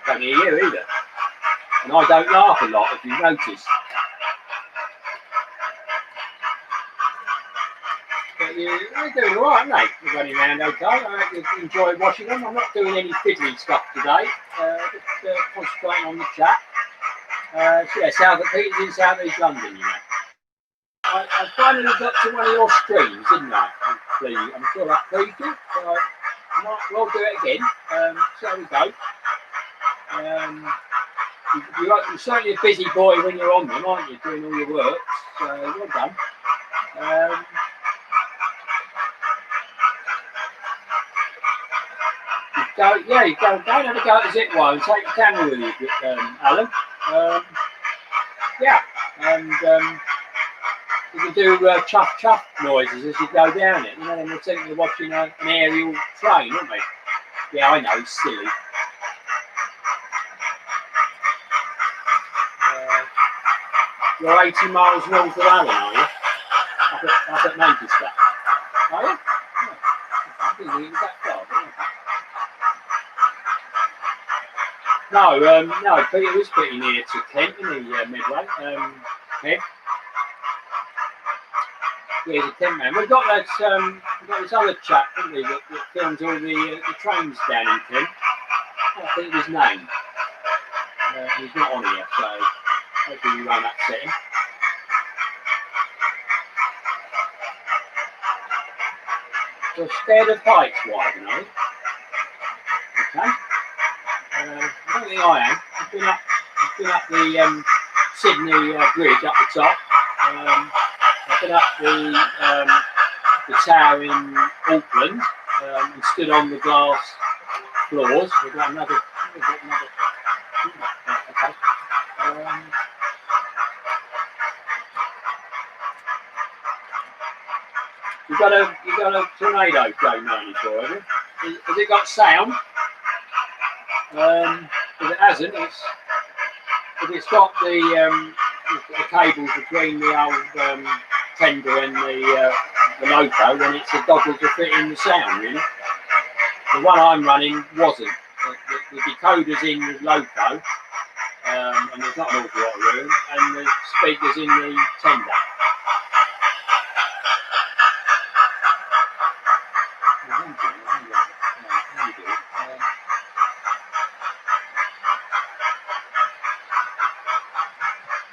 Don't hear you either. And I don't laugh a lot, if you notice. But you're doing all right, mate. You're running around okay. I hope you enjoy watching them. I'm not doing any fiddly stuff today. Just concentrating on the chat. So yeah, Peter's in South East London, I finally got to one of your streams, didn't I? I'm sure that pleased you. So I might well do it again. So there we go. You're certainly a busy boy when you're on them, aren't you? Doing all your work. So well done. You go and have a go at the zip wire and take the camera with you, Alan. And you can do chuff chuff noises as you go down it. Then we'll think you're watching an aerial train, aren't we? Yeah, I know, it's silly. You're 80 miles north of Alan, are you? Up at Manchester. Are you? Oh, I didn't think it was that far, No, Peter is pretty near to Kent, isn't he, Midway? Kev? Yeah, he's a Kent man. We've got this other chap, haven't we, that films all the trains down in Kent. I can't think of his name. He's not on here, so hopefully we won't upset him. You're scared of heights, Wyvern, are you? Okay. I don't think I am. I've been up the Sydney Bridge up the top. I've been up the tower in Auckland and stood on the glass floors. We've got another. Okay. You've got a tornado going 94, have you? Has it got sound? If it hasn't, if it's got the cables between the old tender and the loco, then it's a goggle to fit in the sound, really. The one I'm running wasn't. The decoder's in the loco, and there's not an awful lot of room, and the speaker's in the tender.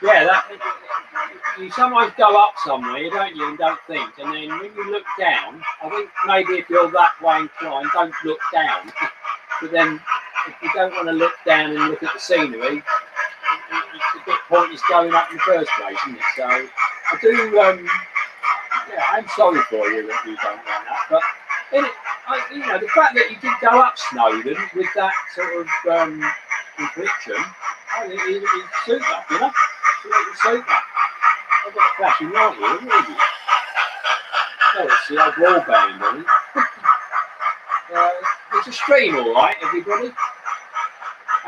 Yeah, you sometimes go up somewhere, don't you, and don't think, and then when you look down, I think maybe if you're that way inclined, don't look down. But then, if you don't want to look down and look at the scenery, it's a bit pointless going up in the first place, isn't it? So, I do, yeah, I'm sorry for you that you don't want that, but you know, the fact that you did go up Snowdon with that sort of infliction, I think it's super, you know? It's super. I've got a flashing light here, really. Oh, it's the old wall band, isn't it? It's a stream, all right, everybody.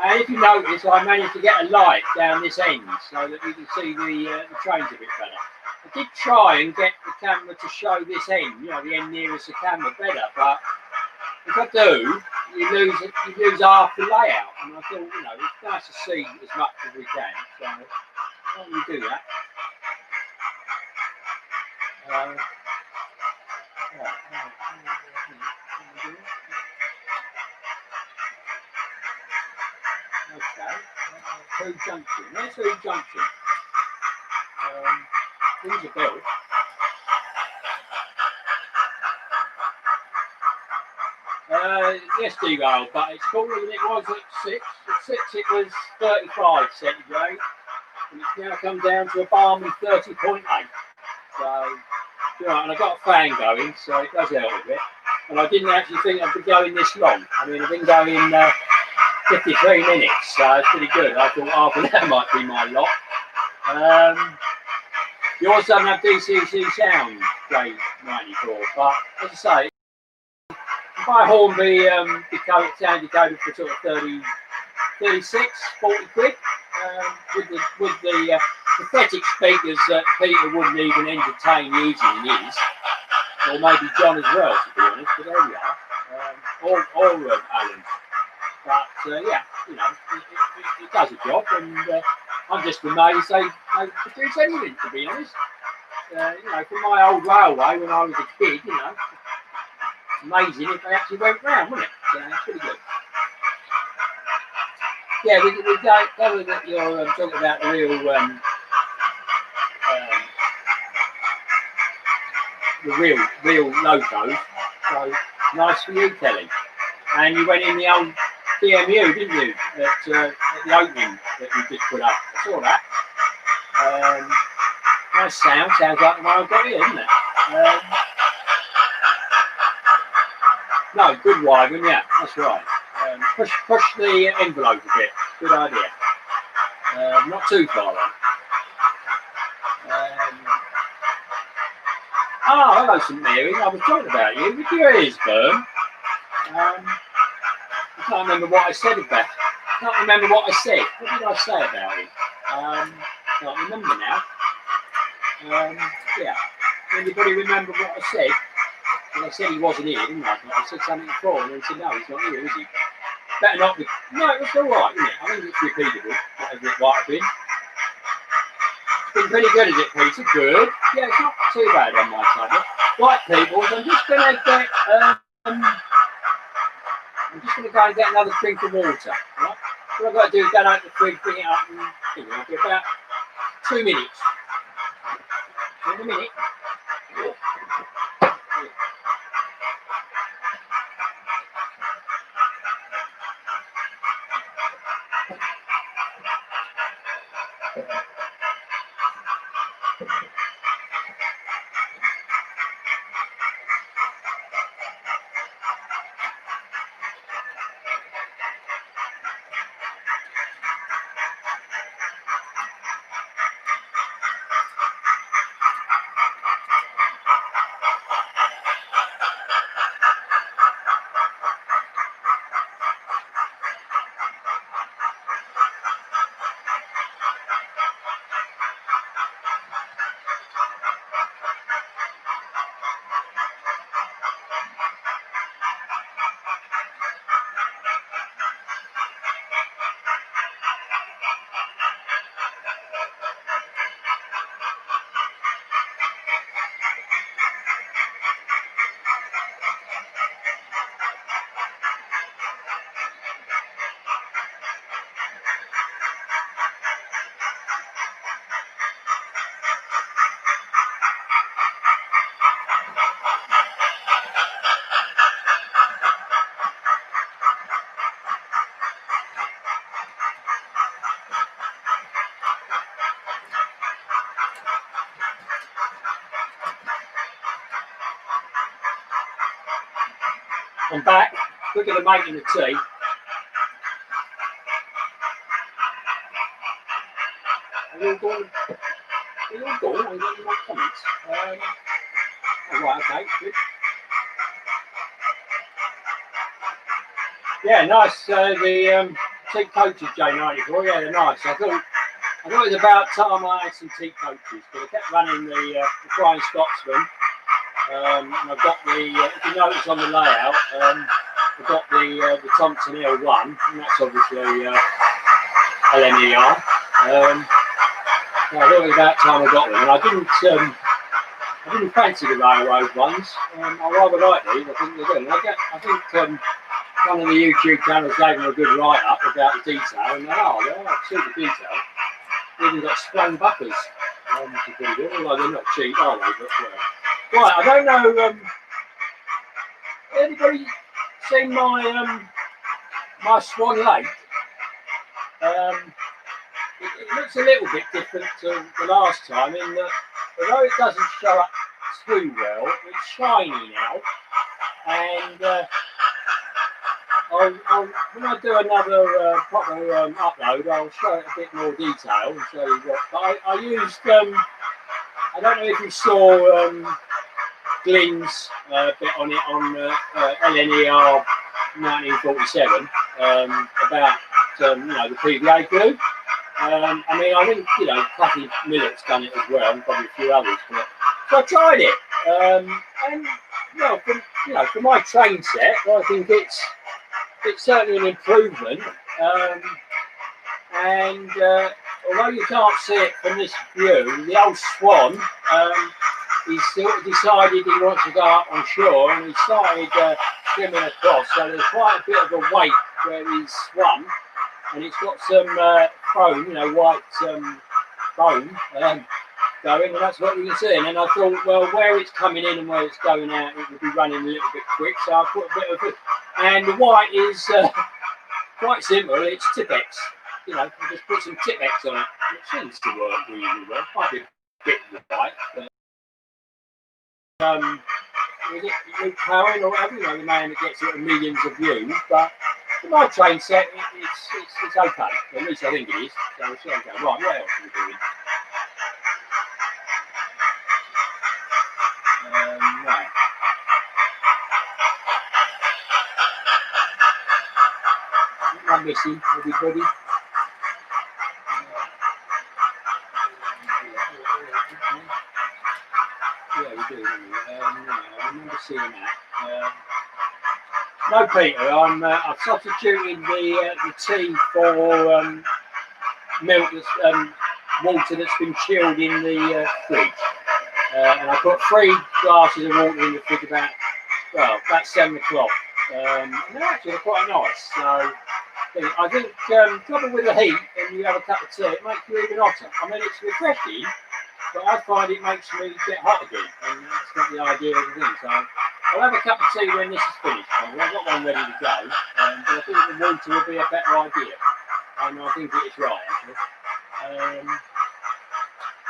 And if you notice, I managed to get a light down this end so that you can see the trains a bit better. I did try and get the camera to show this end, you know, the end nearest the camera better, but if I do, you lose half the layout. And I thought, you know, it's nice to see as much as we can, so why don't we do that? Okay, Who Junction. Where's Who Junction? Rings a bell. Yes, derailed, but it's cooler than it was at 6. At 6 it was 35 centigrade, and it's now come down to a balmy 30.8. So, you know, and I've got a fan going, so it does help a bit. And I didn't actually think I'd be going this long. I mean, I've been going 53 minutes, so it's pretty good. I thought half an hour might be my lot. Yours doesn't have DCC sound, grade 94, but as I say, if I Hornby sound decoded for sort of 30, 36, 40 quid, with the pathetic speakers that Peter wouldn't even entertain using in his, or maybe John as well, to be honest, but there we are, or Alan. But yeah, you know, it does a job, and I'm just amazed they produce anything, to be honest. You know, from my old railway when I was a kid, you know, amazing if they actually went round, wouldn't it? So it's pretty good. Yeah, we covered that you're talking about the real locos. So nice for you, Kelly. And you went in the old DMU, didn't you? At the opening that you just put up. I saw that. Nice sound. Sounds like the one I've got here, isn't it? No, good Wyvern, yeah, that's right. Push the envelope a bit. Good idea. Not too far though. Hello, St Mary. I was talking about you. With your ears burn. I can't remember what I said about. Can't remember what I said. What did I say about it? Can't remember now. Yeah. Anybody remember what I said? And I said he wasn't here, didn't I? I said something before, and he said, no, he's not here, is he? Better not be. No, it was all right, isn't it? I think it's repeatable, whatever it might have been. It's been pretty good, is it, Peter? Good. Yeah, it's not too bad on my tablet. Right, people, so I'm just going to get. I'm just going to go and get another drink of water. Right? What I've got to do is go out to the fridge, bring it up, and it'll be about 2 minutes. In a minute. thinking of making a tea. Are you all gone? Are you all gone? Are you got any more comments? Oh, right, okay, good. Yeah, nice. The teak coaches, J94. Yeah, they're nice. I thought it was about time I had some teak coaches, but I kept running the Flying Scotsman. And I've got the, if you notice on the layout, I've got the Thompson L1, and that's obviously LNER. So I thought it was about time I got them, and I didn't fancy the railroad ones. I rather like these. I think they're good. I think one of the YouTube channels gave them a good write-up about the detail, and they are super detailed. They've even got sprung buckers, which is pretty good, although they're not cheap, are they? But, right, I don't know. Anybody seen my my Swan Lake? It looks a little bit different to the last time in that although it doesn't show up too well, it's shiny now, and when I do another proper upload, I'll show it a bit more detail and show you what. But I used, I don't know if you saw Glyn's bit on it on LNER 1947 about you know, the PVA glue. I mean, I think, you know, Cluffy Millet's done it as well, and probably a few others. But, so I tried it, and well, for my train set, I think it's certainly an improvement. And although you can't see it from this view, the old Swan, he's sort of decided he wants to go up on shore, and he started swimming across. So there's quite a bit of a wake where he's swum, and it's got some foam, you know, white foam going, and that's what you can see. And then I thought, well, where it's coming in and where it's going out, it would be running a little bit quick. So I put a bit of it, and the white is quite simple. It's Tipex. You know, I just put some Tipex on it. It seems to work really well. Might be a bit white, but is it Luke Cowan or whatever, you know, the man that gets it millions of views, but for my train set, it's okay. At least I think it is. So it's okay. Right, what else are we doing? Right. I'm missing everybody. Yeah, we do. I remember seeing that. No, Peter. I've substituted the tea for milk that's water that's been chilled in the fridge, and I put 3 glasses of water in the fridge about 7 o'clock. And they're actually quite nice. So I think coupled with the heat, and you have a cup of tea, it makes you even hotter. I mean, it's refreshing, but I find it makes me get hot again, and that's not the idea of the thing. So I'll have a cup of tea when this is finished. I've got one ready to go, but I think the water would be a better idea, and I think it is right, actually.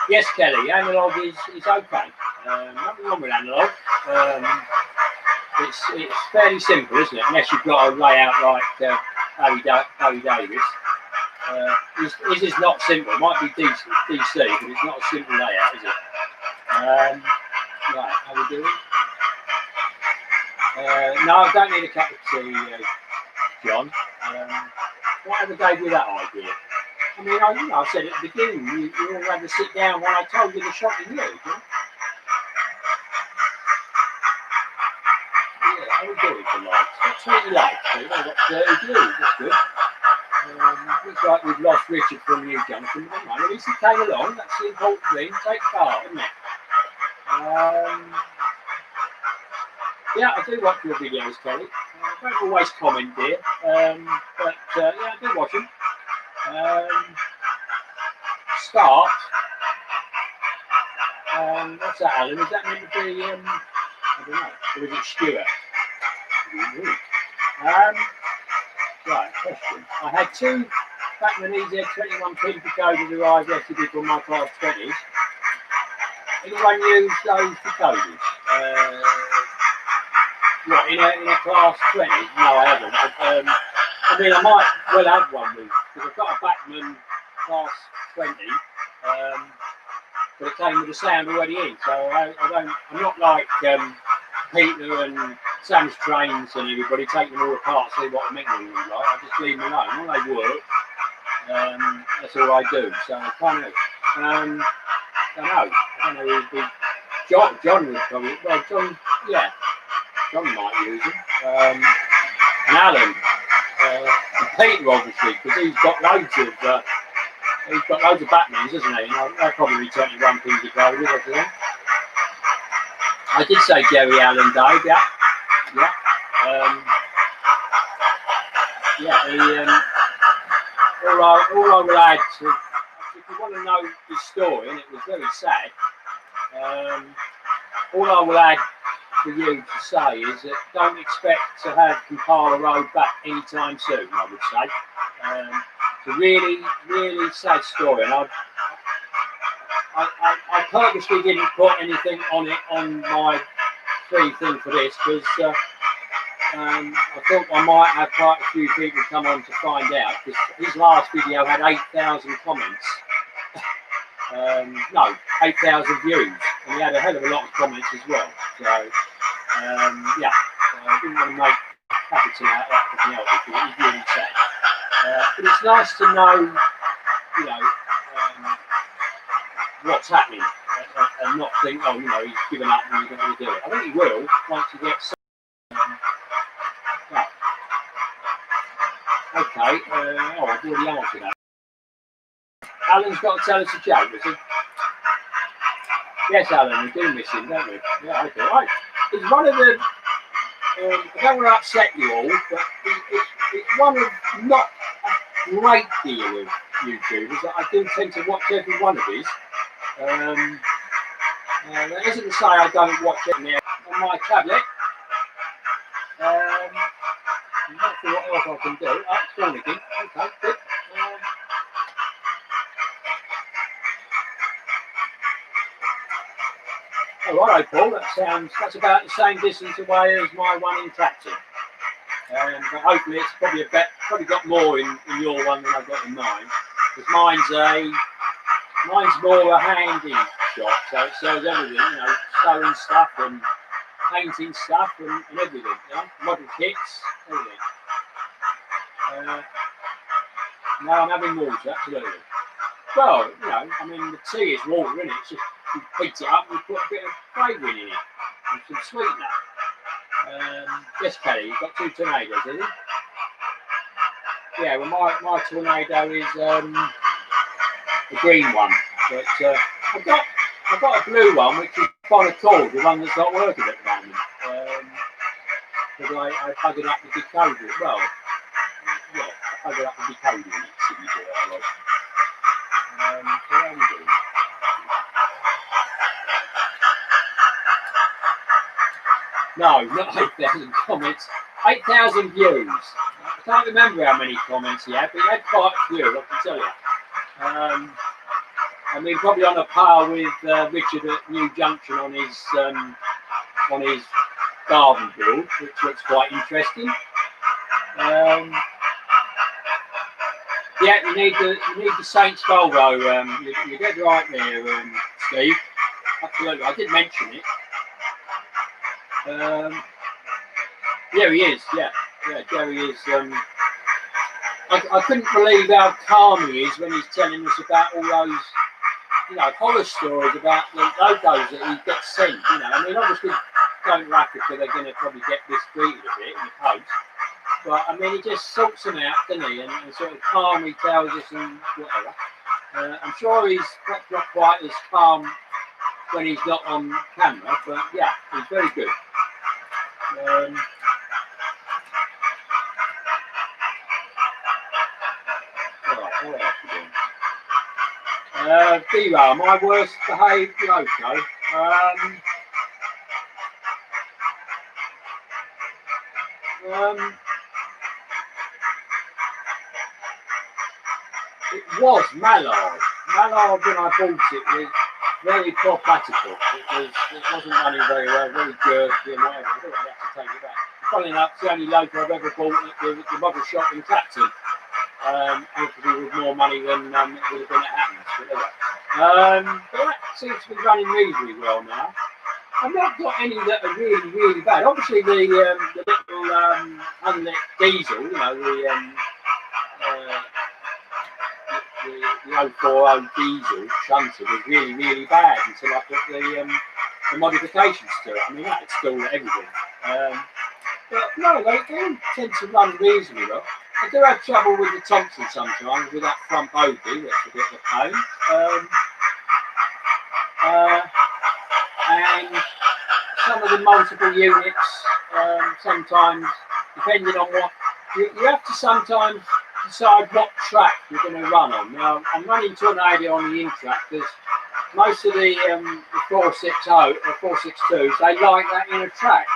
Yes, Kelly, analog is okay. Nothing wrong with analog. It's fairly simple, isn't it? Unless you've got a layout like Barry Davis. This is not simple. It might be DC, but it's not a simple layout, is it? Right, how we doing? No, I don't need a cup of tea, John. Whatever gave you that idea? I mean, I said at the beginning, you all had to sit down when I told you the shocking news. Yeah, how we doing for likes? Got 20 likes, so we've got 30 views. That's good. Looks like we've lost Richard from New Junction, but no, at least he came along. That's the important thing. Take part, isn't it? Yeah, I do watch your videos, Kelly. I don't always comment, dear, but yeah, I do watch them. Start. What's that, Alan? Is that meant to be? I don't know. Or is it Stuart? Right, question. I had 2 Batmanese 21 pin decoders arrived yesterday from my class 20s. Anyone use those decoders? What, in a class 20? No, I haven't. I mean, I might well have one with, because I've got a Backman class 20, but it came with the sound already in, so I'm not like Peter and Sam's Trains and everybody taking them all apart, see what the mechanism is like. I just leave them alone. When they work, that's all I do. So I kind of, I don't know who'd be. John would probably, well, John, yeah, John might use them. And Alan, and Peter obviously, because he's got loads of Batmans, hasn't he? And they'll probably be 21 things to go with, I think. I did say Jerry Allen Dave, yeah. All I will add to, if you want to know the story, and it was very sad, all I will add for you to say is that don't expect to have Kampala Road back anytime soon, I would say. It's a really, really sad story, and I purposely didn't put anything on it on my free thing for this, because I thought I might have quite a few people come on to find out, because his last video had 8,000 comments. No, 8,000 views, and he had a hell of a lot of comments as well. So, yeah, I didn't want to make capital out of that for help, because it was really sad. But it's nice to know, you know, what's happening, and not think, oh, you know, he's given up and he's going to do it. I think he will once he gets. Yeah. Okay. Oh, I've already answered that. Alan's got to tell us a joke, has he? Yes, Alan, we do miss him, don't we? Yeah, okay. Right. It's one of the. I don't want to upset you all, but it's one of not a great deal of YouTubers that I do tend to watch every one of his. That isn't to say I don't watch it on my tablet. I'm not sure what else I can do. Oh, it's gone again. Okay, good. Oh, righto, Paul. That's about the same distance away as my one in Clapton. But hopefully it's probably got more in your one than I've got in mine. Because mine's more a handy shop, so it sells everything, you know, sewing stuff and painting stuff and everything, you know, model kits, everything. No, I'm having water, absolutely. Well, you know, I mean, the tea is water, isn't it? It's just, you heat it up and you put a bit of flavouring in it, and some sweetener. Yes, Kelly, you've got 2 tornadoes, is it? Yeah, well, my tornado is the green one, but I've got a blue one, which is on a cord, the one that's not working at the moment. Because I plugged it up the decoder as well. Yeah, I plugged it up the decoder in it, so you do it, like. So how are we doing? No, not 8,000 comments. 8,000 views. I can't remember how many comments he had, but he had quite a few, I can tell you. I mean, probably on a par with Richard at New Junction on his garden build, which looks quite interesting. Yeah, you need the Saints Volvo. You're dead right there, Steve. Absolutely, I did mention it. Yeah, he is. Yeah, Jerry is. I couldn't believe how calm he is when he's telling us about all those, you know, horror stories about the logos that he gets sent. You know, I mean, obviously, going to Africa, they're going to probably get mistreated a bit in the post. But I mean, he just sorts them out, doesn't he? And sort of calmly tells us and whatever. I'm sure he's not quite as calm when he's not on camera, but yeah, he's very good. What else are we doing? B-Rail, my worst behaved loco. It was Mallard. Mallard, when I bought it, was very problematical. It wasn't running very well, very jerky and whatever. I thought I'd have to take it back. funny enough, it's the only local I've ever bought at the model shop in Clapton. Hopefully with more money than it would have been at Hattons. But that seems to be running reasonably well now. I've not got any that are really, really bad. Obviously, the little unlit diesel, you know, the 040 diesel shunter was really, really bad until I put the modifications to it. I mean, that installed everything. But no, they do tend to run reasonably well. I do have trouble with the Thompson sometimes, with that front bogey, that's a bit of a pain. And some of the multiple units, sometimes, depending on what, you have to sometimes decide what track you're going to run on. Now, I'm running Tornado on the in-track because most of the 460 or 462s, they like that inner track.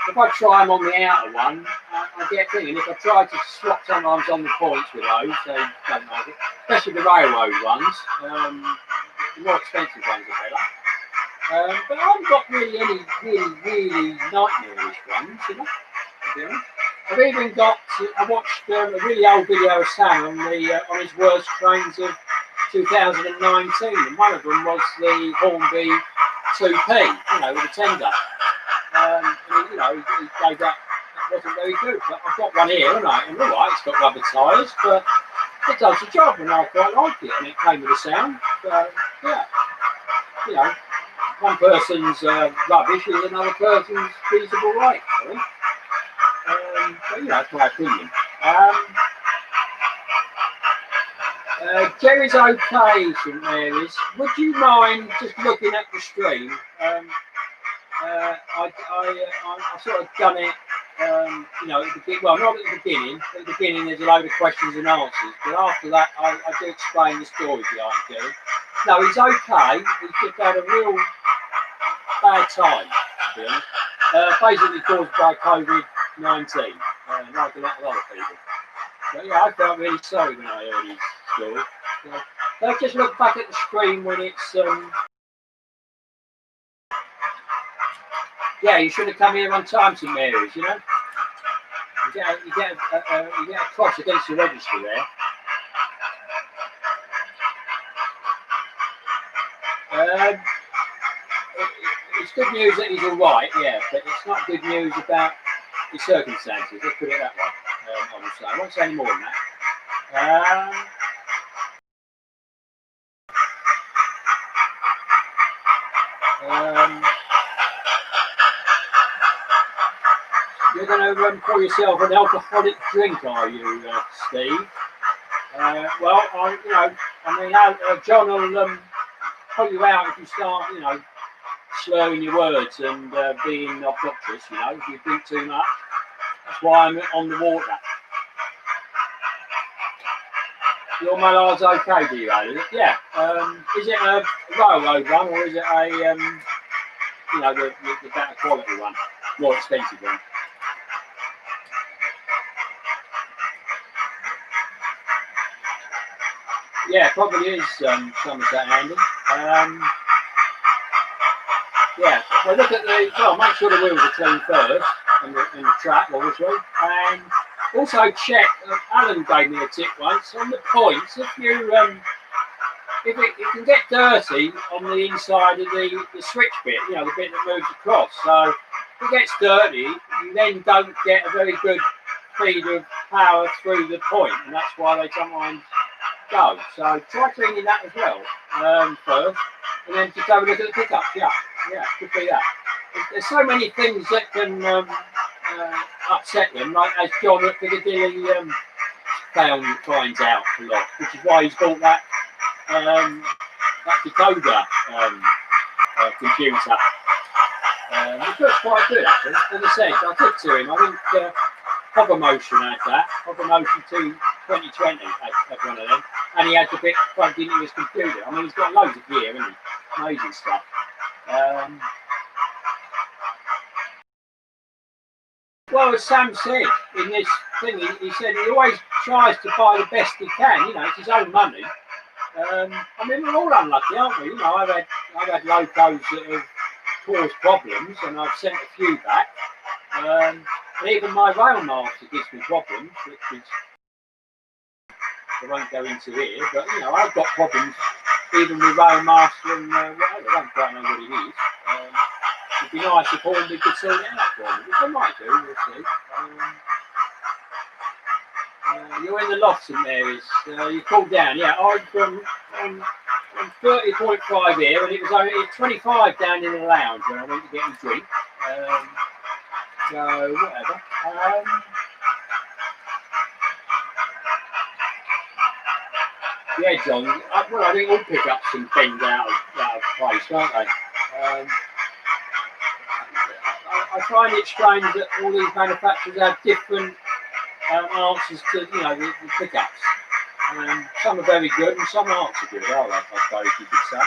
If I try them on the outer one, I get thinking, if I try to swap sometimes on the points with those, they don't like it, especially the railroad ones. The more expensive ones are better. But I haven't got really any really nightmarish ones, you know. I've even got, I watched a really old video of Sam on his worst trains of 2019, and one of them was the Hornby 2P, you know, with a tender. And you know, he gave that wasn't very good. But I've got one here, and all right, it's got rubber tyres, but it does the job, and I quite like it, and it came with a sound. So yeah, you know, one person's rubbish is another person's feasible right, I think. But you know, that's my opinion. Jerry's okay, St Mary's. Would you mind just looking at the stream? I sort of done it, you know, well, not at the beginning. At the beginning, there's a load of questions and answers, but after that, I do explain the story behind Jerry. No, he's okay. He's just had a real bad time, to be honest. Basically caused by COVID-19, like a lot of other people. But yeah, I felt really sorry when I heard his story. So just look back at the screen when it's. Yeah, you should have come here on time, St Mary's, you know. You get a cross against the register there. It's good news that he's all right, yeah, but it's not good news about his circumstances. Let's put it that way. Obviously, I won't say any more than that. You're going to pour yourself an alcoholic drink, are you, Steve? Well, you know, I mean, John will pull you out if you start, you know, slurring your words and being obnoxious, you know, if you drink too much. That's why I'm on the water. Your Mallard's okay, do you, Alan? Yeah. Is it a railroad one or is it a, you know, the better quality one, more expensive one? Yeah, probably is Somerset handing. Yeah, well, look at well, make sure the wheels are clean first in the track, obviously, and also check. Alan gave me a tip once on the points. If you if it can get dirty on the inside of the switch bit, you know, the bit that moves across. So if it gets dirty, you then don't get a very good feed of power through the point, and that's why they sometimes go. So try cleaning that as well first, and then just have a look at the pickup. Yeah, could be that. There's so many things that can upset them, like as John at Piccadilly finds out a lot, which is why he's bought that decoder computer, which looks quite good actually. As I said, I took to him. I think Hover Motion had that. Hover Motion 2020 had one of them, and he had the bit plugged into his computer. I mean, he's got loads of gear, hasn't he? Amazing stuff. Well, as Sam said in this thing, he said he always tries to buy the best he can. You know, it's his own money. I mean, we're all unlucky, aren't we? You know, I've had locos that have caused problems, and I've sent a few back. And even my rail master gives me problems, which is, I won't go into here, but you know, I've got problems even with rail master and whatever. I don't quite know what it is. It'd be nice if Hornby could sort it out for me, which I might do, we'll see. You're in the loft, St Mary's. You called down, yeah. I'm from 30.5 here, and it was only 25 down in the lounge when I went to get a drink. So whatever. Yeah, John. Well, I think all pickups can bend out of place, don't they? I find it strange that all these manufacturers have different answers to, you know, the pickups. Some are very good and some aren't so good, are they? I suppose you could say.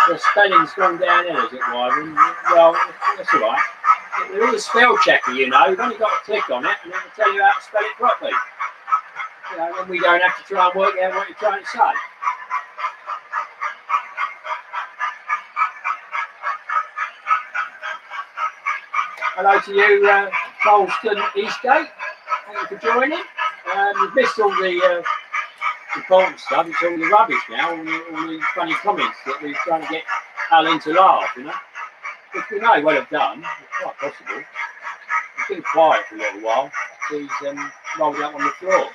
The spelling's gone downhill, is it, Wyvern? Well, that's all right. There is a spell checker, you know. You've only got to click on it and it'll tell you how to spell it properly. You know, then we don't have to try and work out what you're trying to say. Hello to you, Colston Eastgate. Thank you for joining. We've missed all the important stuff. It's all the rubbish now, all the funny comments that we're trying to get Alan to laugh, you know. Which we may well have done. It's quite possible. He's been quiet for a little while. He's rolled up on the floor.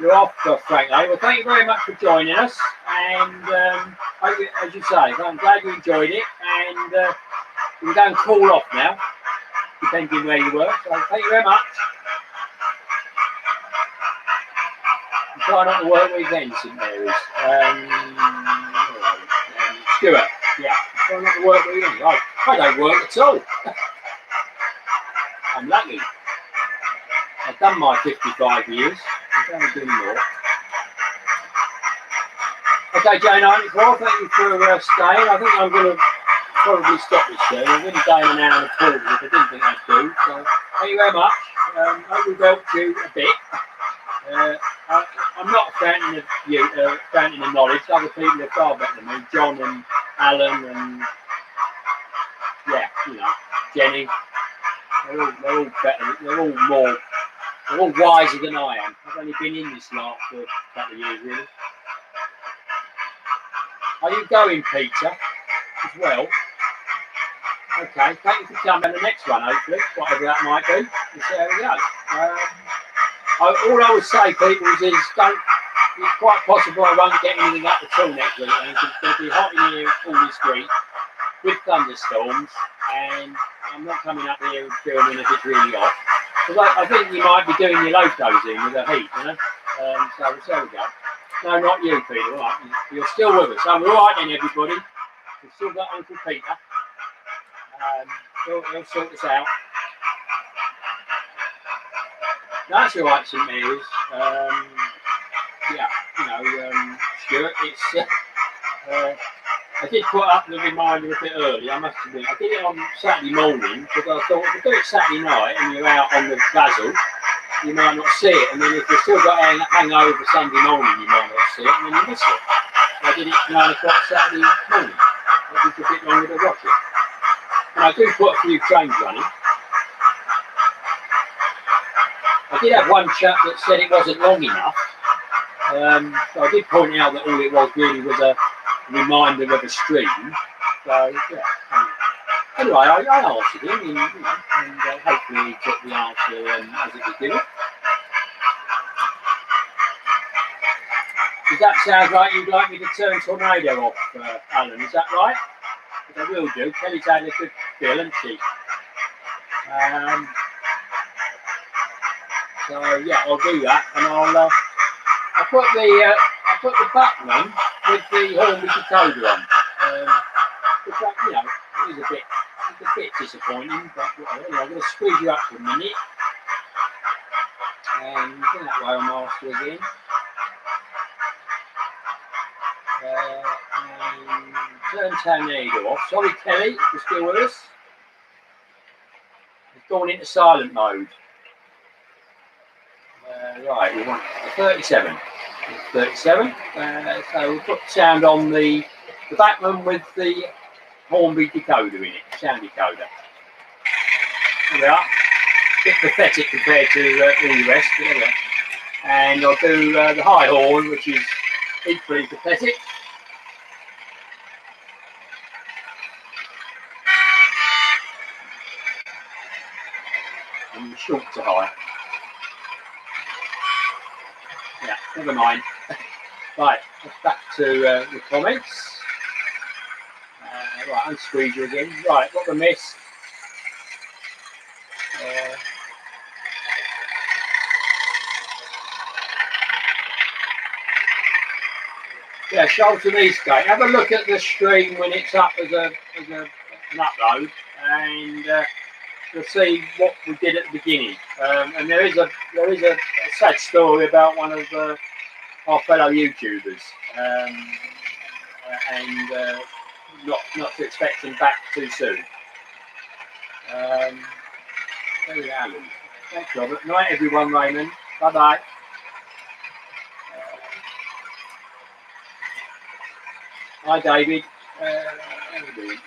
You're off, Frank. Well, thank you very much for joining us. And as you say, I'm glad you enjoyed it. And you can go and call off now, depending where you were. So thank you very much. And try not to work weekends, St Mary's. Stuart, yeah. Try not to work weekends. I don't work at all. I'm lucky. I've done my 55 years. I'm going to do more. Okay, J94, thank you for staying. I think I'm going to probably stop this soon. I'm going to go in an hour and a quarter, which I didn't think I'd do. So, thank you very much. Hope we've helped you a bit. I'm not a fountain of knowledge. Other people are far better than me. John and Alan and, yeah, you know, Jenny. They're all better. They're all wiser than I am. I've only been in this lot for a couple of years, really. Are you going, Peter, as well? Okay, thank you for coming. The next one, hopefully, whatever that might be. We'll see how we go. All I would say, people, is it's quite possible I won't get anything up at all next week. It's going to be hot in here all this week with thunderstorms, and I'm not coming up here and filming if it's really hot. Because I think you might be doing your low dosing with the heat, you know. So there we go. No, not you, Peter. All right, you're still with us. So we're all right then, everybody. We've still got Uncle Peter. He'll sort us out. That's all right, St Mary's. Yeah, you know, Stuart, it's. I did put up the reminder a bit early, I must admit. I did it on Saturday morning because I thought if you do it Saturday night and you're out on the basil, you might not see it. And then if you've still got a hangover Sunday morning, you might not see it, and then you miss it. So I did it 9 o'clock Saturday morning. It was a bit longer to watch it. And I do put a few trains running. I did have one chap that said it wasn't long enough. So I did point out that all it was really was a reminder of a stream. So yeah. Anyway, I answered him, and, you know, and hopefully he took the answer as it was given. Does that sound like you'd like me to turn Tornado off, Alan? Is that right? Because I will do. Kelly's had a good feel, hasn't she? So yeah, I'll do that, and I put the button on with the Hornby decoder on. Which, you know, is a bit disappointing, but whatever. I'm going to squeeze you up for a minute, and that way I'm master again. And turn Tornado off. Sorry, Kelly, if you're still with us. going into silent mode. Right, we want 37. 37. So we'll put sound on the backman with the Hornby decoder in it, sound decoder. There we are. A bit pathetic compared to all the rest. There we are. And I'll do the high horn, which is equally pathetic. And short to high. Yeah, never mind. Right, let's back to the comments. Right, unsqueeze you again. Right, got the miss. Yeah, Shelton Eastgate. Have a look at the stream when it's up as an upload, and you'll see what we did at the beginning. And there is a sad story about one of our fellow YouTubers, and not to expect him back too soon. There we are. Thanks, Robert. Night, everyone. Raymond. Bye bye. Hi, David. How are you doing?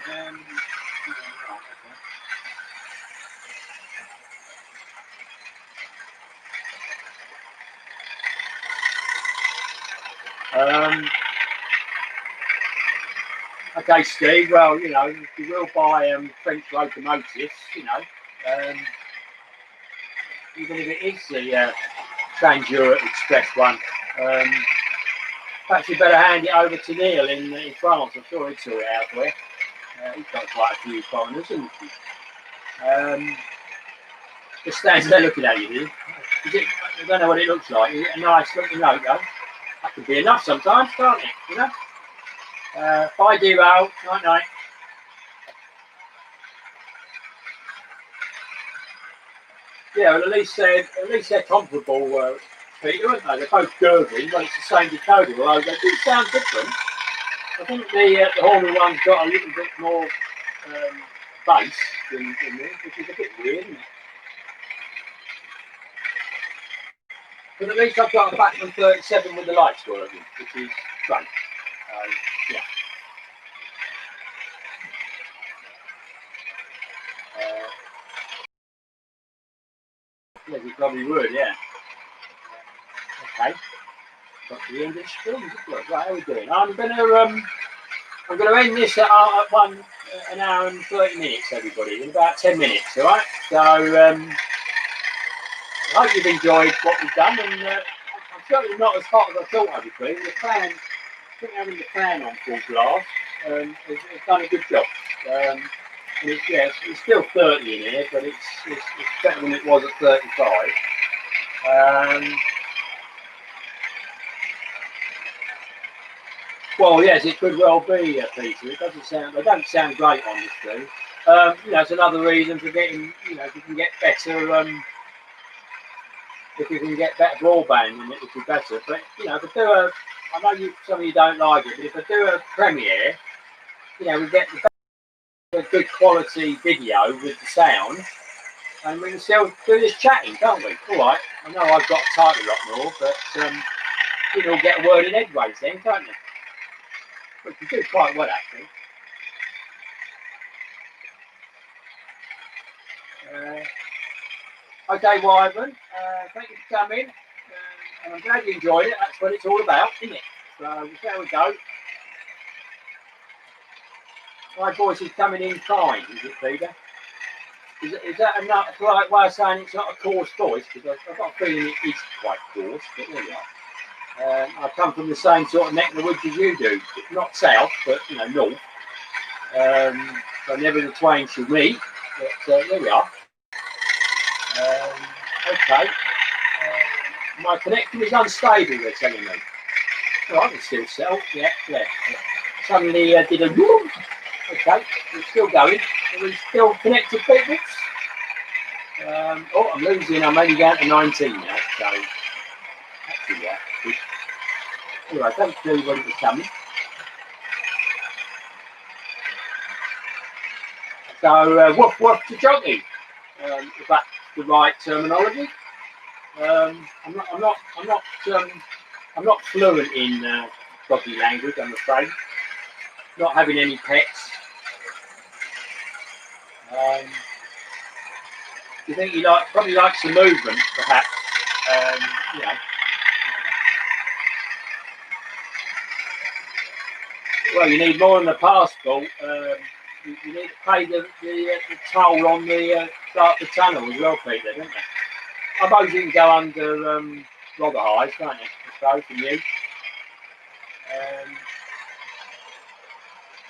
Okay, Steve. Well, you know, if you will buy French locomotives, you know, even if it is the Trans-Europe Express one, perhaps you better hand it over to Neil in France. I'm sure he'd sort it out for you. He's got quite a few foreigners, hasn't he? Just stands there looking at you. I don't know what it looks like. Is it a nice looking logo? That could be enough sometimes, can't it? You know. Bye, Dero. Night, night. Yeah, well, at least they're comparable, Peter, aren't they? They're both Gervin, but it's the same decoder, although they do sound different. I think the Hornby one's got a little bit more bass than this, which is a bit weird, isn't it? But at least I've got a Batman 37 with the lights working, which is great. Yeah. Yes, you probably would, yeah. Okay. Got to the end of the stream. Right, how are we doing? I'm gonna end this at an hour and 30 minutes, everybody, in about 10 minutes, all right? So I hope you've enjoyed what we've done, and I'm certainly not as hot as I thought I'd be. The fan, I think having the fan on full blast has done a good job. And it's still 30 in here, but it's better than it was at 35. Well, yes, it could well be, Peter. It doesn't sound. They don't sound great on the screen. You know, it's another reason for getting. You know, if you can get better. If you can get better broadband, then it would be better. But you know, if I do I know some of you don't like it, but if I do a premiere, you know, we get a good quality video with the sound, and we can still do this chatting, can't we? All right. I know I've got to type a lot more, but you can all get a word in edgeways then, can't you? But you do quite well, actually. Okay, Wyvern, thank you for coming, and I'm glad you enjoyed it. That's what it's all about, isn't it? So there we go. My voice is coming in fine, is it, Peter? Is that enough right way of saying it's not a coarse voice? Because I've got a feeling it is quite coarse, but there we are. I come from the same sort of neck of the woods as you do, not south, but you know, north. So never the twain shall meet. But there we are. Okay. My connection is unstable, they're telling me. Oh, I can still sell. Yeah. Suddenly did a whoop. Okay, it's still going. Are we still connected, people? Oh, I'm losing. I'm only down to 19 now. So, actually, yeah. Anyway, thanks to everybody for coming. So, woof woof to jockey. If that's the right terminology. I'm not fluent in doggy language, I'm afraid. Not having any pets. You think he probably likes the movement, perhaps? You know. Well, you need more than the passport. You need to pay the toll on the start the tunnel as well, Peter, don't you? I suppose you can go under Robber Highs, can't you? I suppose, from you.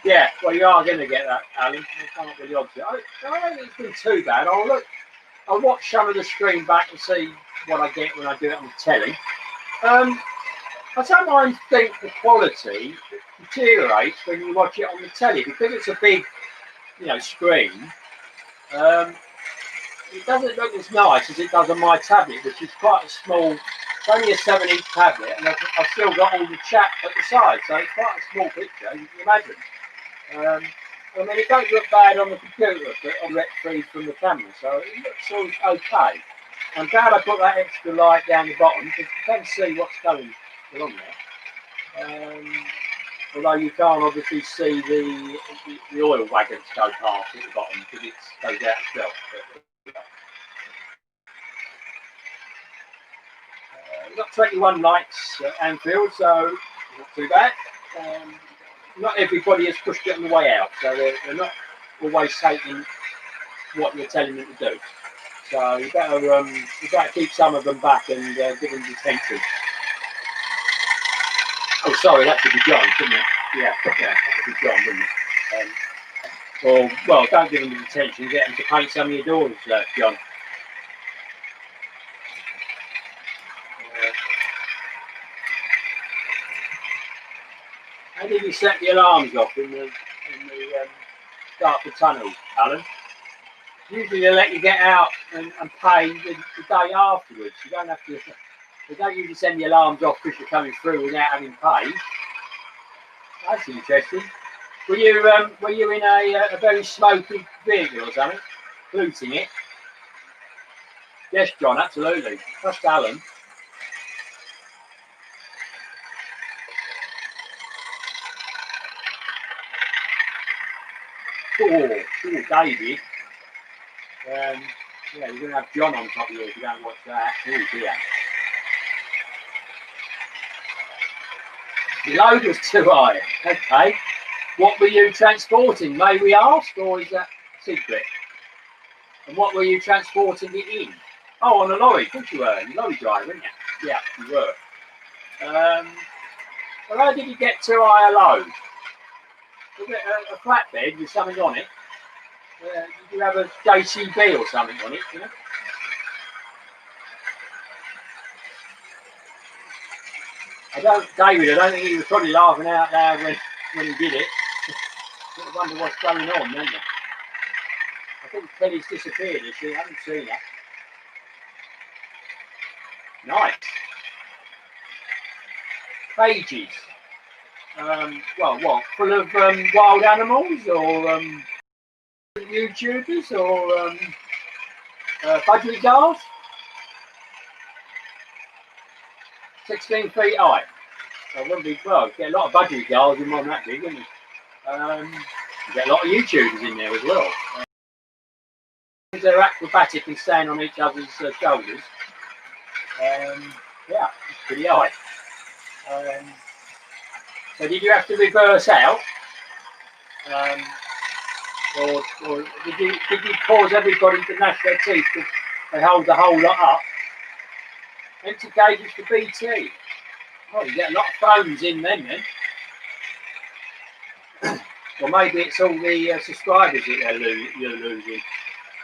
Yeah, well, you are going to get that, Alan. I can't really odds it. I don't think it's been too bad. I'll watch some of the stream back and see what I get when I do it on the telly. I sometimes think the quality deteriorates when you watch it on the telly because it's a big, screen. It doesn't look as nice as it does on my tablet, which is quite a small. It's only a 7-inch tablet, and I've still got all the chat at the side, so it's quite a small picture. You can imagine. I mean, it don't look bad on the computer, but on rec feed from the camera, so it looks all okay. I'm glad I put that extra light down the bottom because you can see what's going on there. Although you can't obviously see the oil wagons go past at the bottom because it goes out itself. We've got 21 likes at Anfield, so not too bad. Not everybody has pushed it on the way out, so they're not always taking what you're telling them to do. So you better keep some of them back and give them detention. Oh, sorry, that should be John, shouldn't it? Yeah, that would be John, wouldn't it? Well, don't give them the detention, get them to paint some of your doors, John. How did you set the alarms off in the start of the tunnel, Alan? Usually they let you get out and pay the day afterwards. You don't have to. They don't usually send the alarms off because you're coming through without having paid. That's interesting. Were you in a very smoky vehicle or something, polluting it? Yes, John, absolutely. Trust Alan. Oh, David. Yeah, you're going to have John on top of you if you don't watch that. Oh dear. The load was too high. Okay. What were you transporting, may we ask, or is that secret? And what were you transporting it in? Oh, on a lorry. Of course you were. You're a lorry driver, weren't you? Yeah, you were. Well, how did you get too high a load? Was it a flatbed with something on it? Did you have a JCB or something on it, you know? David, I don't think he was probably laughing out loud when he did it. Sort of wonder what's going on, don't you? I think Kelly's disappeared, has she? I haven't seen her. Nice. Cages. Well, what? Full of wild animals or YouTubers or budgerigars? 16 feet high. So it wouldn't be, well, get a lot of budgerigars in one that big, wouldn't you? You get a lot of YouTubers in there as well. They're acrobatic and stand on each other's shoulders. Yeah, it's pretty high. So did you have to reverse out? Or did you cause everybody to gnash their teeth because they hold the whole lot up? Empty gauges for BT. Oh, you get a lot of phones in then. Or maybe it's all the subscribers that you're losing.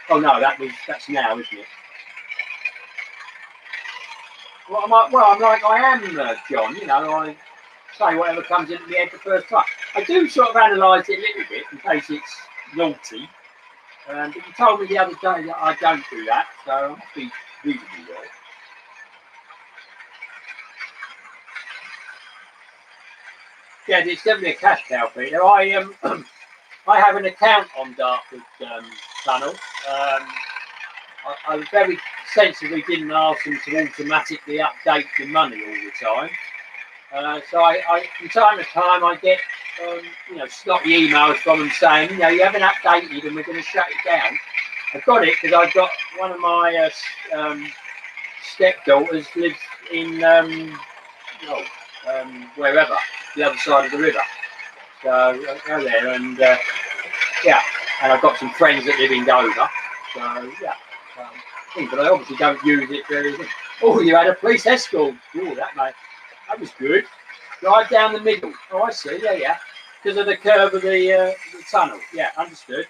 Oh no, that's now, isn't it? Well, I'm like I am, John. You know, I say whatever comes into my head the first time. I do sort of analyse it a little bit in case it's naughty. But you told me the other day that I don't do that, so I must be reasonably well. Yeah, it's definitely a cash cow, Peter. I have an account on Dartford Tunnel. I very sensibly didn't ask them to automatically update the money all the time. So I from time to time, I get sloppy emails from them saying, you haven't updated and we're going to shut it down. I've got it because I've got one of my stepdaughters lives in wherever, the other side of the river. So I go there and and I've got some friends that live in Dover. So but I obviously don't use it very much. Oh, you had a police escort. Oh, that was good. Right down the middle. Oh, I see. Yeah. Because of the curve of the tunnel. Yeah, understood.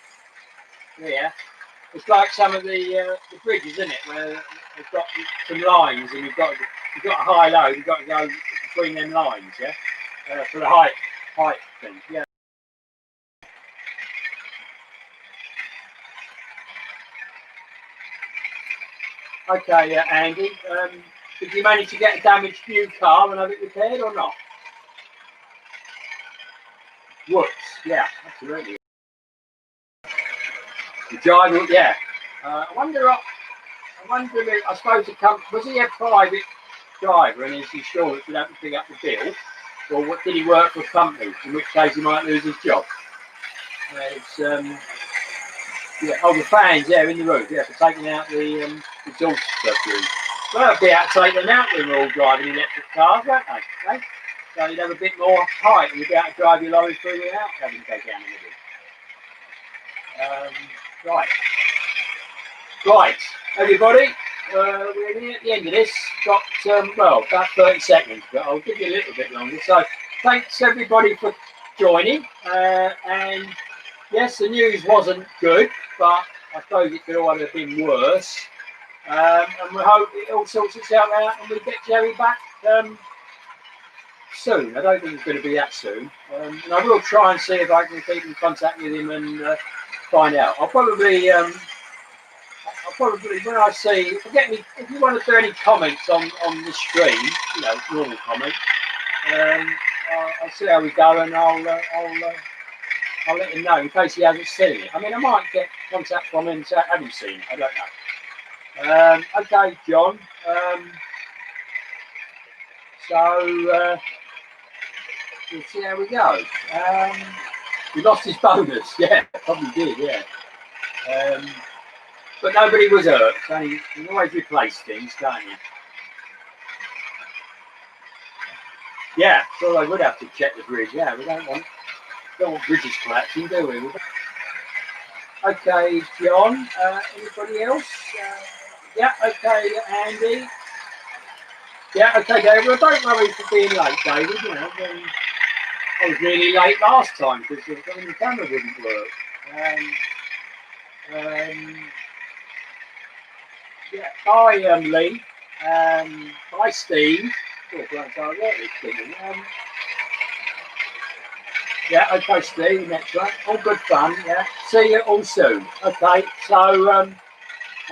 Yeah. It's like some of the bridges, isn't it, where they've got some lines and you've got a high low. You've got to go between them lines. Yeah. For the height thing. Yeah. Okay, Andy. Did you manage to get a damaged new car and have it repaired or not? Whoops. Yeah, absolutely. The driver, yeah. I wonder if, I suppose was he a private driver and his insurance would have to pick up the bill? Or what, did he work for a company, in which case he might lose his job? The fans there in the roof, for taking out the exhaust stuff. Well, I'd be able to take them out when we're all driving electric cars, won't they? Okay? So you'd have a bit more height and you'd be able to drive your lorry through without having to go down the middle. Right, everybody, we're near the end of this. Got, about 30 seconds, but I'll give you a little bit longer. So thanks everybody for joining. And yes, the news wasn't good, but I suppose it could all have been worse. And we hope it all sorts itself out and we get Jerry back soon. I don't think it's going to be that soon. And I will try and see if I can keep in contact with him and find out. I'll probably when I see, if you want to do any comments on the stream, normal comments, I'll see how we go and I'll let him know in case he hasn't seen it. I mean, I might get contact from him and say, have you seen it? I don't know. Okay, John. So we'll see how we go. We lost his bonus. Yeah, probably did. Yeah. But nobody was hurt. So you can always replace things, can't you? Yeah, so I would have to check the bridge. Yeah, we don't want bridges collapsing, do we? Okay, John. Anybody else? Yeah, okay, Andy. Yeah, okay, David. Well, don't worry for being late, David. I was really late last time because the camera wouldn't work. Bye, Lee. Bye, Steve. Okay, Steve. Next one. All good fun. Yeah. See you all soon. Okay. So I'm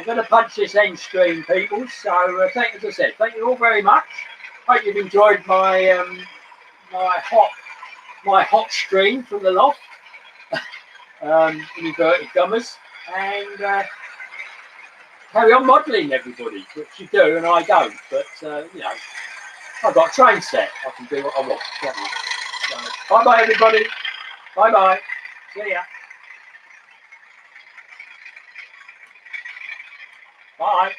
going to punch this end stream, people. So as I said, thank you all very much. Hope you've enjoyed my my hot stream from the loft. In inverted commas, and carry on modelling, everybody, which you do and I don't, but I've got a train set, I can do what I want. So, bye bye everybody, bye bye, see ya, bye.